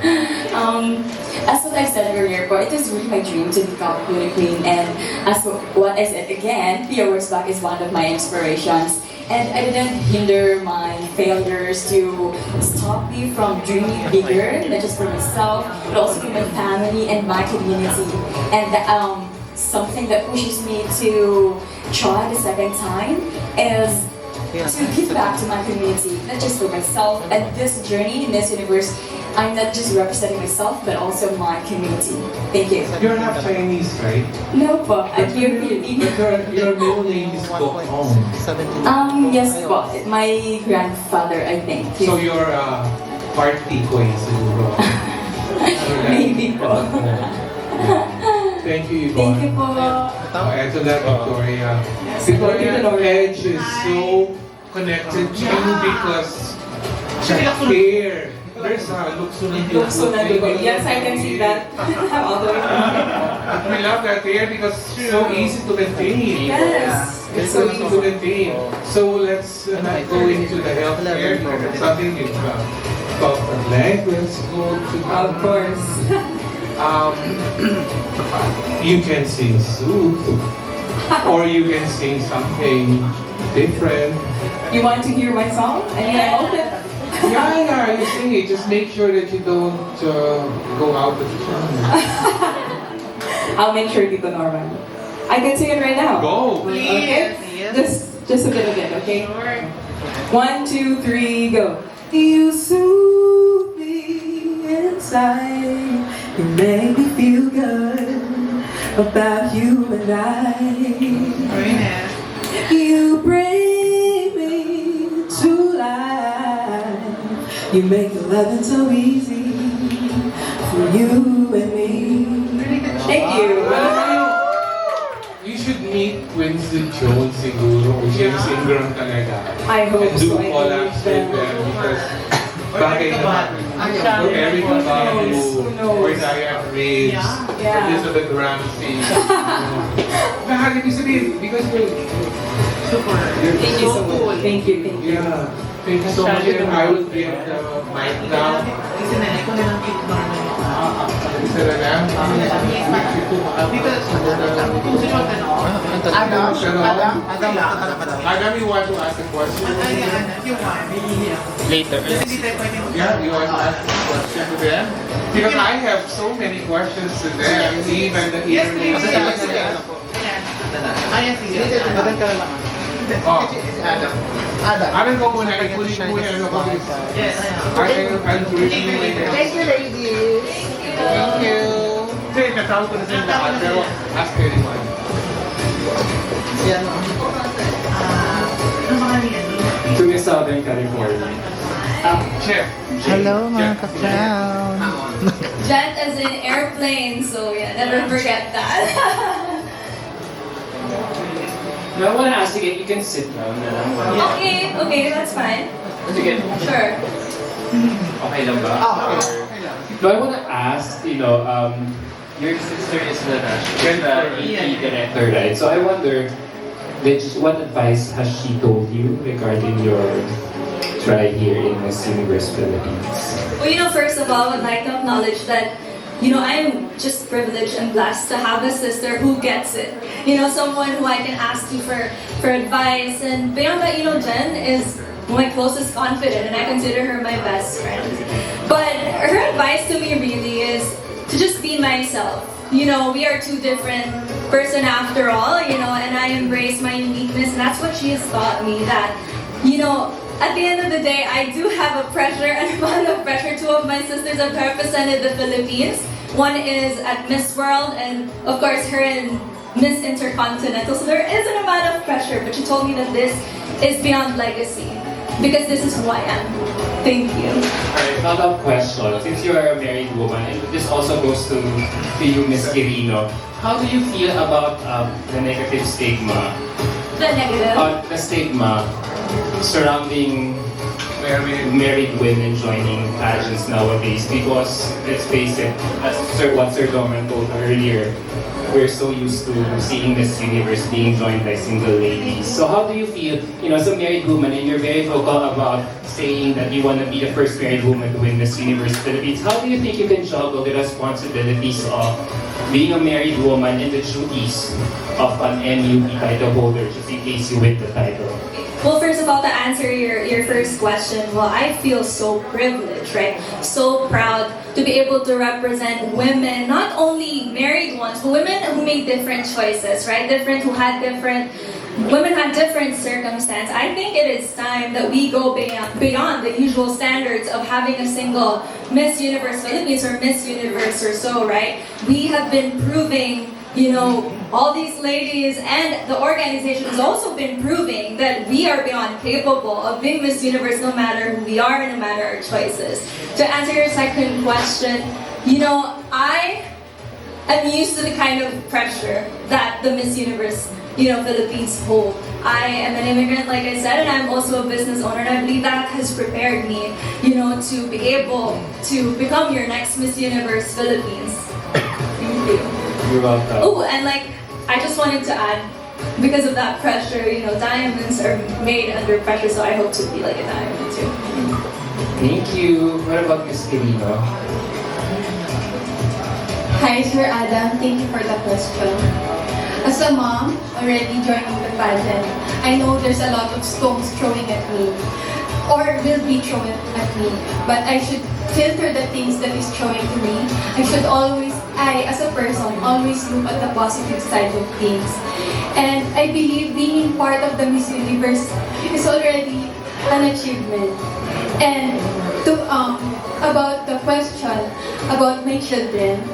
As what I said earlier po, it is really my dream to become beauty queen, and as what I said again, Pia Wurzbach is one of my inspirations. And I didn't hinder my failures to stop me from dreaming bigger, not just for myself, but also for my family and my community. And something that pushes me to try the second time is to give back to my community, not just for myself. And this journey in this universe, I'm not just representing myself, but also my community. Thank you. You're not Chinese, right? No po, I'm pure Filipino. But your middle name is Gokong. Yes po, my grandfather, I think. So you're part Tikoy siguro. Maybe po. Thank you, Yvonne. Thank you po. Ito na, Victoria. Victoria Edge is so connected to you because the hair. There's a lukso ng Yes, I can see that. All the way I love that hair because it's so easy to maintain. Yes. It's so easy to maintain. So let's not go into the healthcare. Something you talk at length. Let's go to Of course. You can sing soup, or you can sing something different. You want to hear my song? I mean, I'm open. Yeah, you sing it. Just make sure that you don't go out of the channel. I'll make sure, Tito Norman. I can sing it right now. Go. Okay? Just a bit of it, okay? 1, 2, 3, go. You soothe me inside. You make me feel good about you and I. You bring me to life. You make the loving so easy for you and me. Thank you. You should meet Winston Jones siguro. James Ingram talaga. I hope and do so. collabs with them because Bagay naman. For Erica Babu, or Diane Reeves, Yeah. Elizabeth Ramsey. Mahal, ibig sabihin, because you're Thank you so much. Thank you. yeah. Thank you so much. And I will bring the mic now. Isa na lang. Adam, you want to ask a question? Later. Yeah, you want to ask a question to them? Because I have so many questions to them, even the Oh. Adam ko muna, ikunin ko muna ano ko. Yes. I'll review later. Thank you, ladies. Thank you. Hindi, natawag ko na sila lahat, pero ask anyone. To the Southern California. Chef. Hello, mga ka-crown. Jet as in airplane, so yeah, never forget that. No, I want to ask you can sit down. Okay, that's fine. Sige. Sure. Okay lang ba? No, I want to ask, your sister is the EP director, right? So I wonder, what advice has she told you regarding your try here in Miss Universe Philippines? Well, first of all, I would like to acknowledge that I'm just privileged and blessed to have a sister who gets it. Someone who I can ask you for advice. And beyond that, Jen is my closest confidant, and I consider her my best friend. But her advice to me really is to just be myself. We are two different person after all, and I embrace my uniqueness, and that's what she has taught me, that, at the end of the day, I do have a pressure and amount of pressure. Two of my sisters have represented the Philippines. One is at Miss World, and of course her in Miss Intercontinental. So there is an amount of pressure, but she told me that this is beyond legacy, because this is who I am. Thank you. Alright, follow-up question. Since you are a married woman, and this also goes to you, Miss Quirino, how do you feel about the negative stigma? The negative? The stigma surrounding married women joining pageants nowadays, because let's face it, as what Sir Doman told earlier, we're so used to seeing Miss Universe being joined by single ladies. So how do you feel, as a married woman, and you're very vocal about saying that you want to be the first married woman to win Miss Universe Philippines, how do you think you can juggle the responsibilities of being a married woman and the duties of an MUP title holder, just in case you win the title? Well, first of all, to answer your first question, I feel so privileged, right? So proud to be able to represent women, not only married ones, but women who made different choices, right? Women had different circumstances. I think it is time that we go beyond the usual standards of having a single Miss Universe Philippines or Miss Universe or so, right? We have been proving, all these ladies, and the organization has also been proving that we are beyond capable of being Miss Universe, no matter who we are and no matter our choices. To answer your second question, I am used to the kind of pressure that the Miss Universe, Philippines hold. I am an immigrant, like I said, and I'm also a business owner, and I believe that has prepared me, to be able to become your next Miss Universe Philippines. Thank you. You're welcome. Oh, and I just wanted to add, because of that pressure, diamonds are made under pressure, so I hope to be like a diamond too. Thank you. What about Miss Quirino? Hi, Sir Adam. Thank you for the question. As a mom, already joining the pageant, I know there's a lot of stones throwing at me, or will be thrown at me, but I should filter the things that is throwing to me. I, as a person, always look at the positive side of things. And I believe being part of the Miss Universe is already an achievement. And about the question about my children,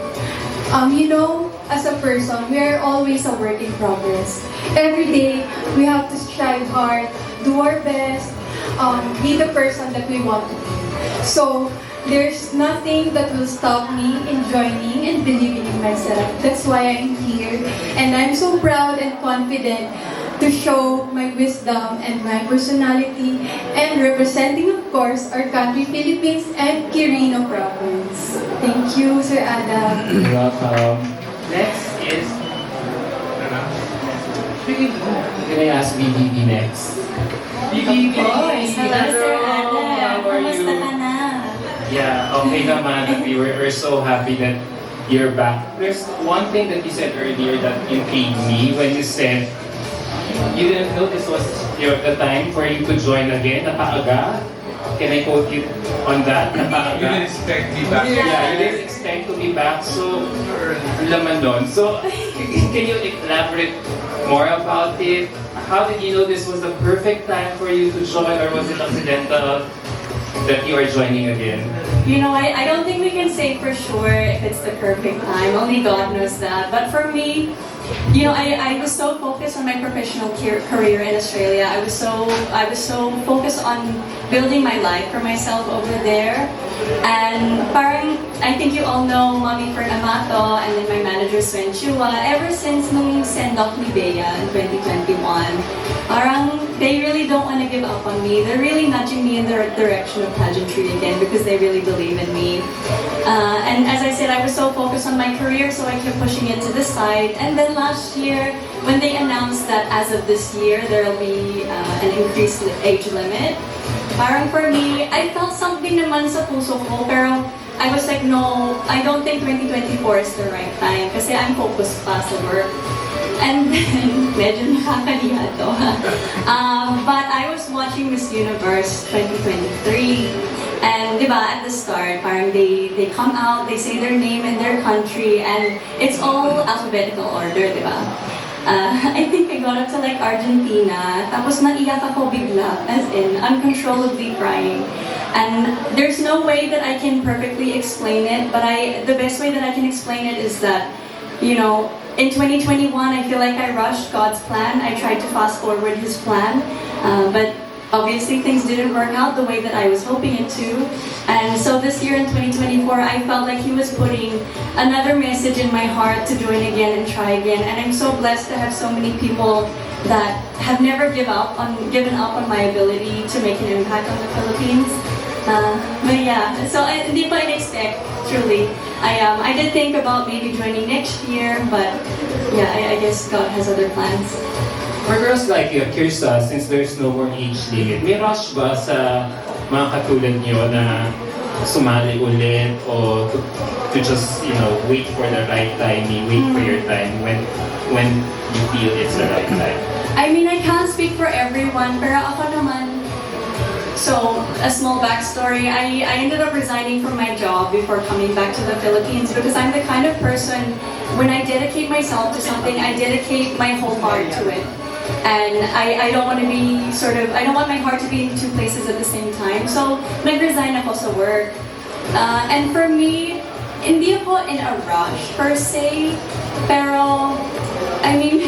as a person, we are always a work in progress. Every day, we have to strive hard, do our best, be the person that we want to be. So, there's nothing that will stop me in joining and believing in myself. That's why I'm here. And I'm so proud and confident to show my wisdom and my personality, and representing, of course, our country, Philippines, and Quirino province. Thank you, Sir Adam. You're welcome. Next is... Can I ask BBB next? Of course. Hello, Sir Adam. How are Kumusta you? ka na? Yeah, okay naman. We're so happy that you're back. There's one thing that you said earlier that intrigued me when you said you didn't know this was the time for you to join again, napaaga. Can I quote you on that? Napaaga. You didn't expect me back. Yeah, you didn't expect to be back. So, laman nun. So, can you elaborate more about it? How did you know this was the perfect time for you to join, or was it accidental that you are joining again? You know, I don't think we can say for sure if it's the perfect time. Only God knows that. But for me, you know, I was so focused on my professional career in Australia. I was so focused on building my life for myself over there. And parang, I think you all know Mommy Fern Amato and then my manager Swen Chua. Ever since nung send-off ni Bea in 2021, parang they really don't want to give up on me. They're really nudging me in the direction of pageantry again because they really believe in me. And as I said, I was so focused on my career, so I kept pushing it to the side. And then last year, when they announced that as of this year, there will be an increased age limit, parang for me, I felt something naman sa puso ko, pero I was like, no, I don't think 2024 is the right time kasi I'm focused pa sa work. And then, medyo nakakaliha to. But I was watching Miss Universe 2023. And di ba, at the start, parang they come out, they say their name and their country, and it's all alphabetical order, di ba? I think I got up to like Argentina, tapos naiyak ako bigla, as in uncontrollably crying. And there's no way that I can perfectly explain it, but the best way that I can explain it is that, you know, in 2021, I feel like I rushed God's plan. I tried to fast forward His plan, but obviously things didn't work out the way that I was hoping it to. And so this year in 2024, I felt like He was putting another message in my heart to join again and try again. And I'm so blessed to have so many people that have never given up on my ability to make an impact on the Philippines. But yeah, so I didn't expect, truly. I did think about maybe joining next year, but yeah, I guess God has other plans. For girls like you, curious since there's no more age limit, may rush ba sa mga katulad niyo na sumali ulit o to just, you know, wait for the right timing, wait for your time when you feel it's the right time? I mean, I can't speak for everyone, pero ako naman, so, a small backstory, I ended up resigning from my job before coming back to the Philippines because I'm the kind of person, when I dedicate myself to something, I dedicate my whole heart to it. And I don't want to be I don't want my heart to be in two places at the same time. So, nag-resign ako sa work. And for me, hindi ako in a rush per se, pero I mean,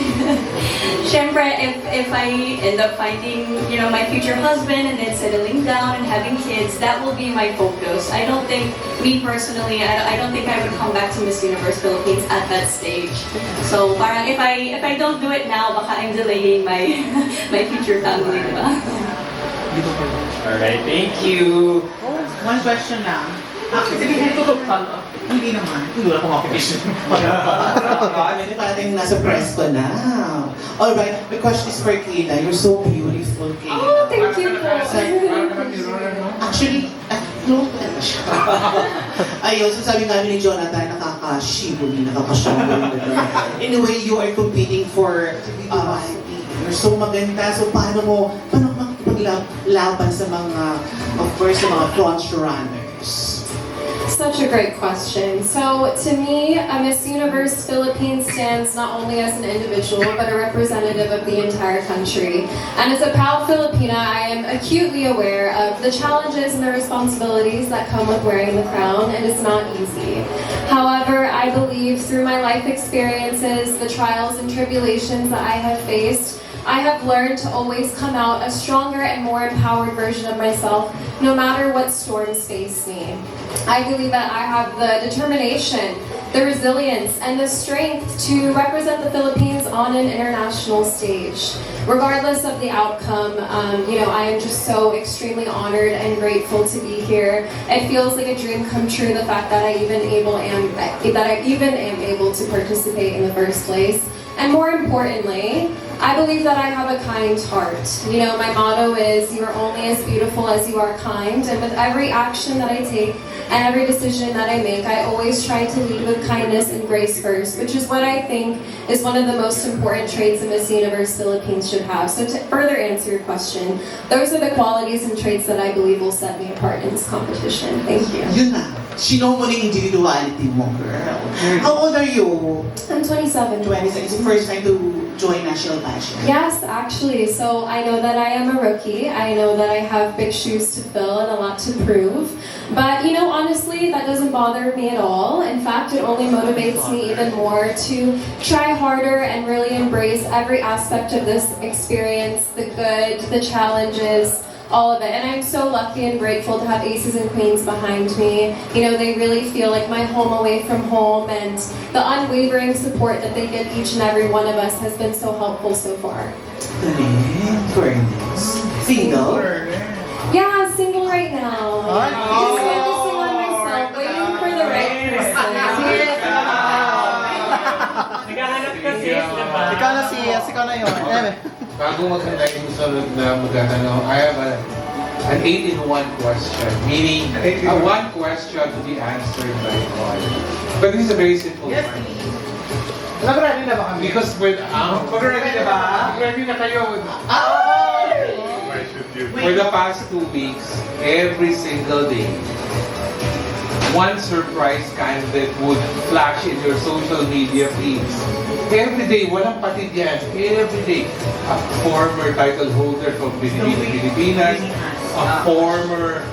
syempre, if I end up finding, you know, my future husband and then settling down and having kids, that will be my focus. I don't think, me personally, I don't think I would come back to Miss Universe Philippines at that stage. So, parang if I don't do it now, baka I'm delaying my my future family, diba? Alright, thank you. One question lang. Actually, hindi naman. Hindi wala akong occupation. Parang nasa press ko na. Alright, the question is for Kayla. You're so beautiful, Kayla. Oh, thank you po. Actually, no. Ayun, so sabi nga ni Jonathan, nakaka-shibuli, nakaka-shibuli. Anyway, you are competing for you're so maganda. So paano makipaglaban sa mga, of course, sa mga front runners? Such a great question. So, to me, a Miss Universe Philippines stands not only as an individual, but a representative of the entire country. And as a proud Filipina, I am acutely aware of the challenges and the responsibilities that come with wearing the crown, and it's not easy. However, I believe through my life experiences, the trials and tribulations that I have faced, I have learned to always come out a stronger and more empowered version of myself, no matter what storms face me. I believe that I have the determination the resilience, and the strength to represent the Philippines on an international stage. Regardless of the outcome, I am just so extremely honored and grateful to be here. It feels like a dream come true, the fact that I even am able to participate in the first place. And more importantly, I believe that I have a kind heart. My motto is, you are only as beautiful as you are kind, and with every action that I take and every decision that I make, I always try to lead with kindness and grace first, which is what I think is one of the most important traits a Miss Universe Philippines should have. So to further answer your question, those are the qualities and traits that I believe will set me apart in this competition. Thank you. Yun na. Sino mo na yung individuality mo, girl. How old are you? I'm 27. 26. It's the first time to join national pageant. Yes, actually. So I know that I am a rookie. I know that I have big shoes to fill and a lot to prove. But, honestly, that doesn't bother me at all. In fact, it only motivates me even more to try harder and really embrace every aspect of this experience, the good, the challenges, all of it. And I'm so lucky and grateful to have aces and queens behind me. They really feel like my home away from home, and the unwavering support that they give each and every one of us has been so helpful so far. Single? Yeah, single right now. Just focusing on myself, waiting for the right person. Ikaw na ikaw na yun. Bago maganda yung sunod na magtatanong, I have an 8-in-1 question, meaning one question to be answered by all. But this is a very simple one. Nag-ready na ba kami? Because with Mag-ready na ba? ready na kayo. For the past 2 weeks, every single day, one surprise candidate would flash in your social media feeds. Every day, walang patid yan. Every day. A former title holder from Pilipinas, a former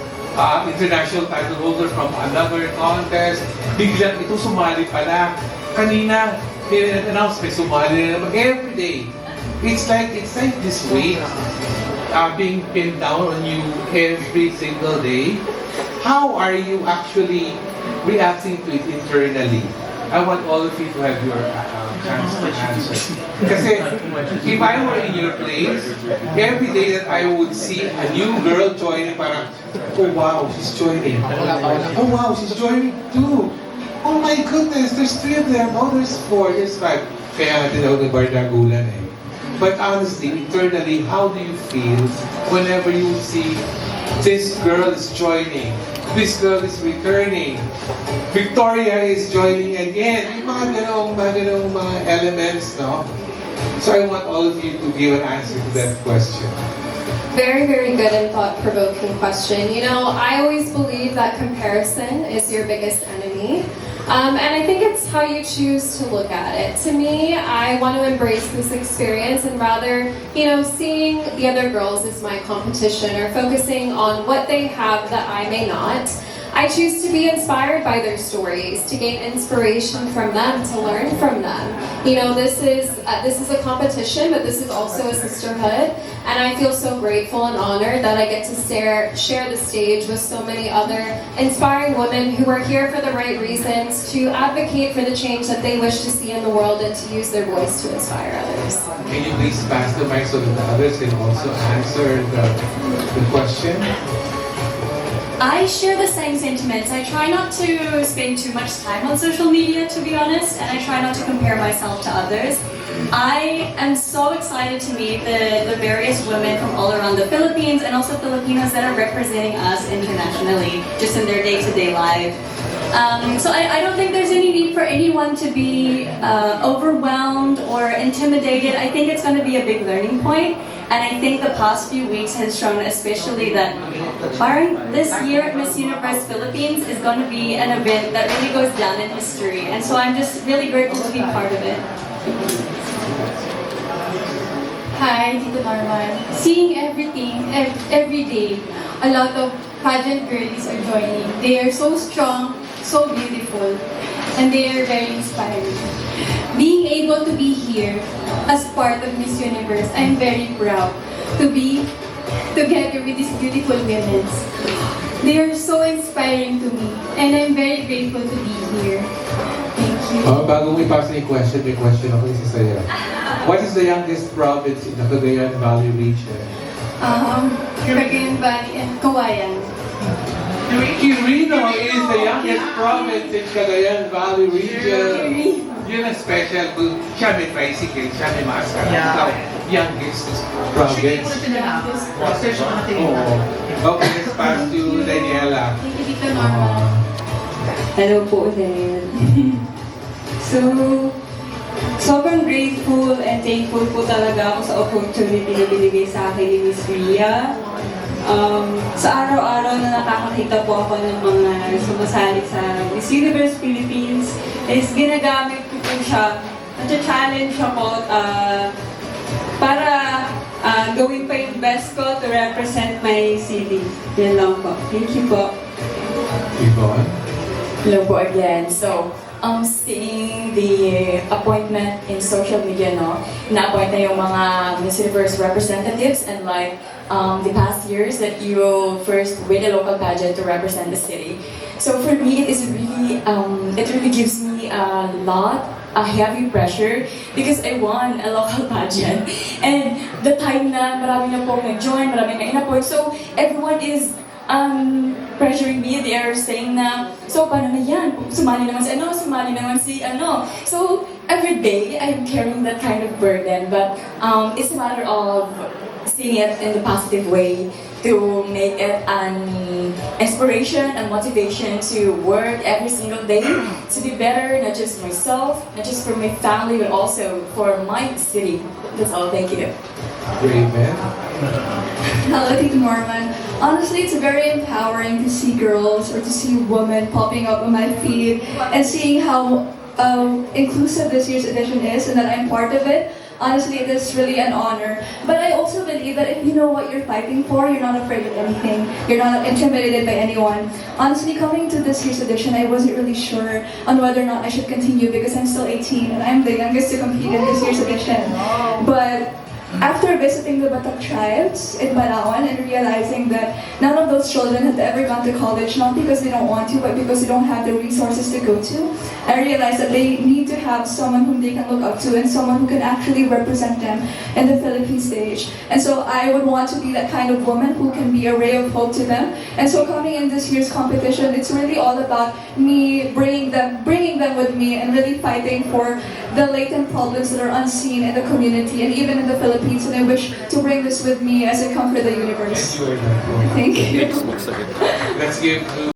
international title holder from another contest. Biglang ito sumali pala. Kanina, announce may sumali na naman. Every day. It's like this weight being pinned down on you every single day. How are you actually reacting to it internally? I want all of you to have your chance to answer. Kasi if I were in your place, every day that I would see a new girl joining, parang, oh wow, she's joining. Oh wow, she's joining too. Oh my goodness, there's 3 of them. Oh, there's 4, there's 5. Kaya nga tinawag ng bardagulan eh. But honestly, internally, how do you feel whenever you see this girl is joining, this girl is returning, Victoria is joining again? Yung mga ganong mga elements, no? So I want all of you to give an answer to that question. Very, very good and thought-provoking question. I always believe that comparison is your biggest enemy. And I think it's how you choose to look at it. To me, I want to embrace this experience and rather, seeing the other girls as my competition or focusing on what they have that I may not. I choose to be inspired by their stories, to gain inspiration from them, to learn from them. This is a competition, but this is also a sisterhood, and I feel so grateful and honored that I get to share the stage with so many other inspiring women who are here for the right reasons, to advocate for the change that they wish to see in the world and to use their voice to inspire others. Can you please pass the mic so that the others can also answer the question? I share the same sentiments. I try not to spend too much time on social media, to be honest, and I try not to compare myself to others. I am so excited to meet the various women from all around the Philippines and also Filipinos that are representing us internationally, just in their day-to-day life. So I don't think there's any need for anyone to be overwhelmed or intimidated. I think it's going to be a big learning point. And I think the past few weeks has shown especially that this year at Miss Universe Philippines is going to be an event that really goes down in history. And so I'm just really grateful to be part of it. Hi, Tito Norman. Seeing everything, every day, a lot of pageant girlies are joining. They are so strong, so beautiful, and they are very inspiring. Being able to be here as part of Miss Universe, I'm very proud to be together with these beautiful women. They are so inspiring to me, and I'm very grateful to be here. Thank you. Bago mo ipasa yung question, may question ako isa sa'yo. What is the youngest province in the Cagayan Valley region? Cagayan Valley and Kawayan. Quirino is the youngest province in Cagayan Valley region. Yun ang special. Siya may tricycle, siya may maskara. Yeah. Ikaw, youngest province. Oo. Okay, let's pass to Daniela. Thank you, Tita Norma. Hello po ulit. So, sobrang grateful and thankful po talaga ako sa opportunity na binigay sa akin ni Miss Ria. Sa araw-araw na nakakakita po ako ng mga sumasali sa Miss Universe Philippines is ginagamit ko po siya. Nag-challenge ako para gawin pa yung best ko to represent my city. Yan lang po. Thank you po. Yvonne? Hello po again. So, seeing the appointment in social media, no, na-appoint na yung mga Miss Universe representatives and like the past years that you first win a local pageant to represent the city. So for me, it really gives me a heavy pressure because I won a local pageant. And the time na marami na po nag-join, marami na in-appoint. So everyone is pressuring me. They are saying na, so paano na yan? Sumali naman si ano, sumali naman si ano. So every day, I'm carrying that kind of burden. But it's a matter of seeing it in the positive way to make it an inspiration and motivation to work every single day to be better, not just myself, not just for my family, but also for my city. That's all. Thank you. Raven? Hello, Tita Norman. Honestly, it's very empowering to see girls or to see women popping up on my feed and seeing how inclusive this year's edition is and that I'm part of it. Honestly, it is really an honor. But I also believe that if you know what you're fighting for, you're not afraid of anything. You're not intimidated by anyone. Honestly, coming to this year's edition, I wasn't really sure on whether or not I should continue because I'm still 18 and I'm the youngest to compete in this year's edition. But after visiting the Batak tribes in Palawan and realizing that none of those children had ever gone to college, not because they don't want to, but because they don't have the resources to go to, I realized that they need to have someone whom they can look up to and someone who can actually represent them in the Philippine stage. And so I would want to be that kind of woman who can be a ray of hope to them. And so coming in this year's competition, it's really all about me bringing them with me and really fighting for the latent problems that are unseen in the community and even in the Philippines. And I wish to bring this with me as I conquer the universe. Thank you. Let's give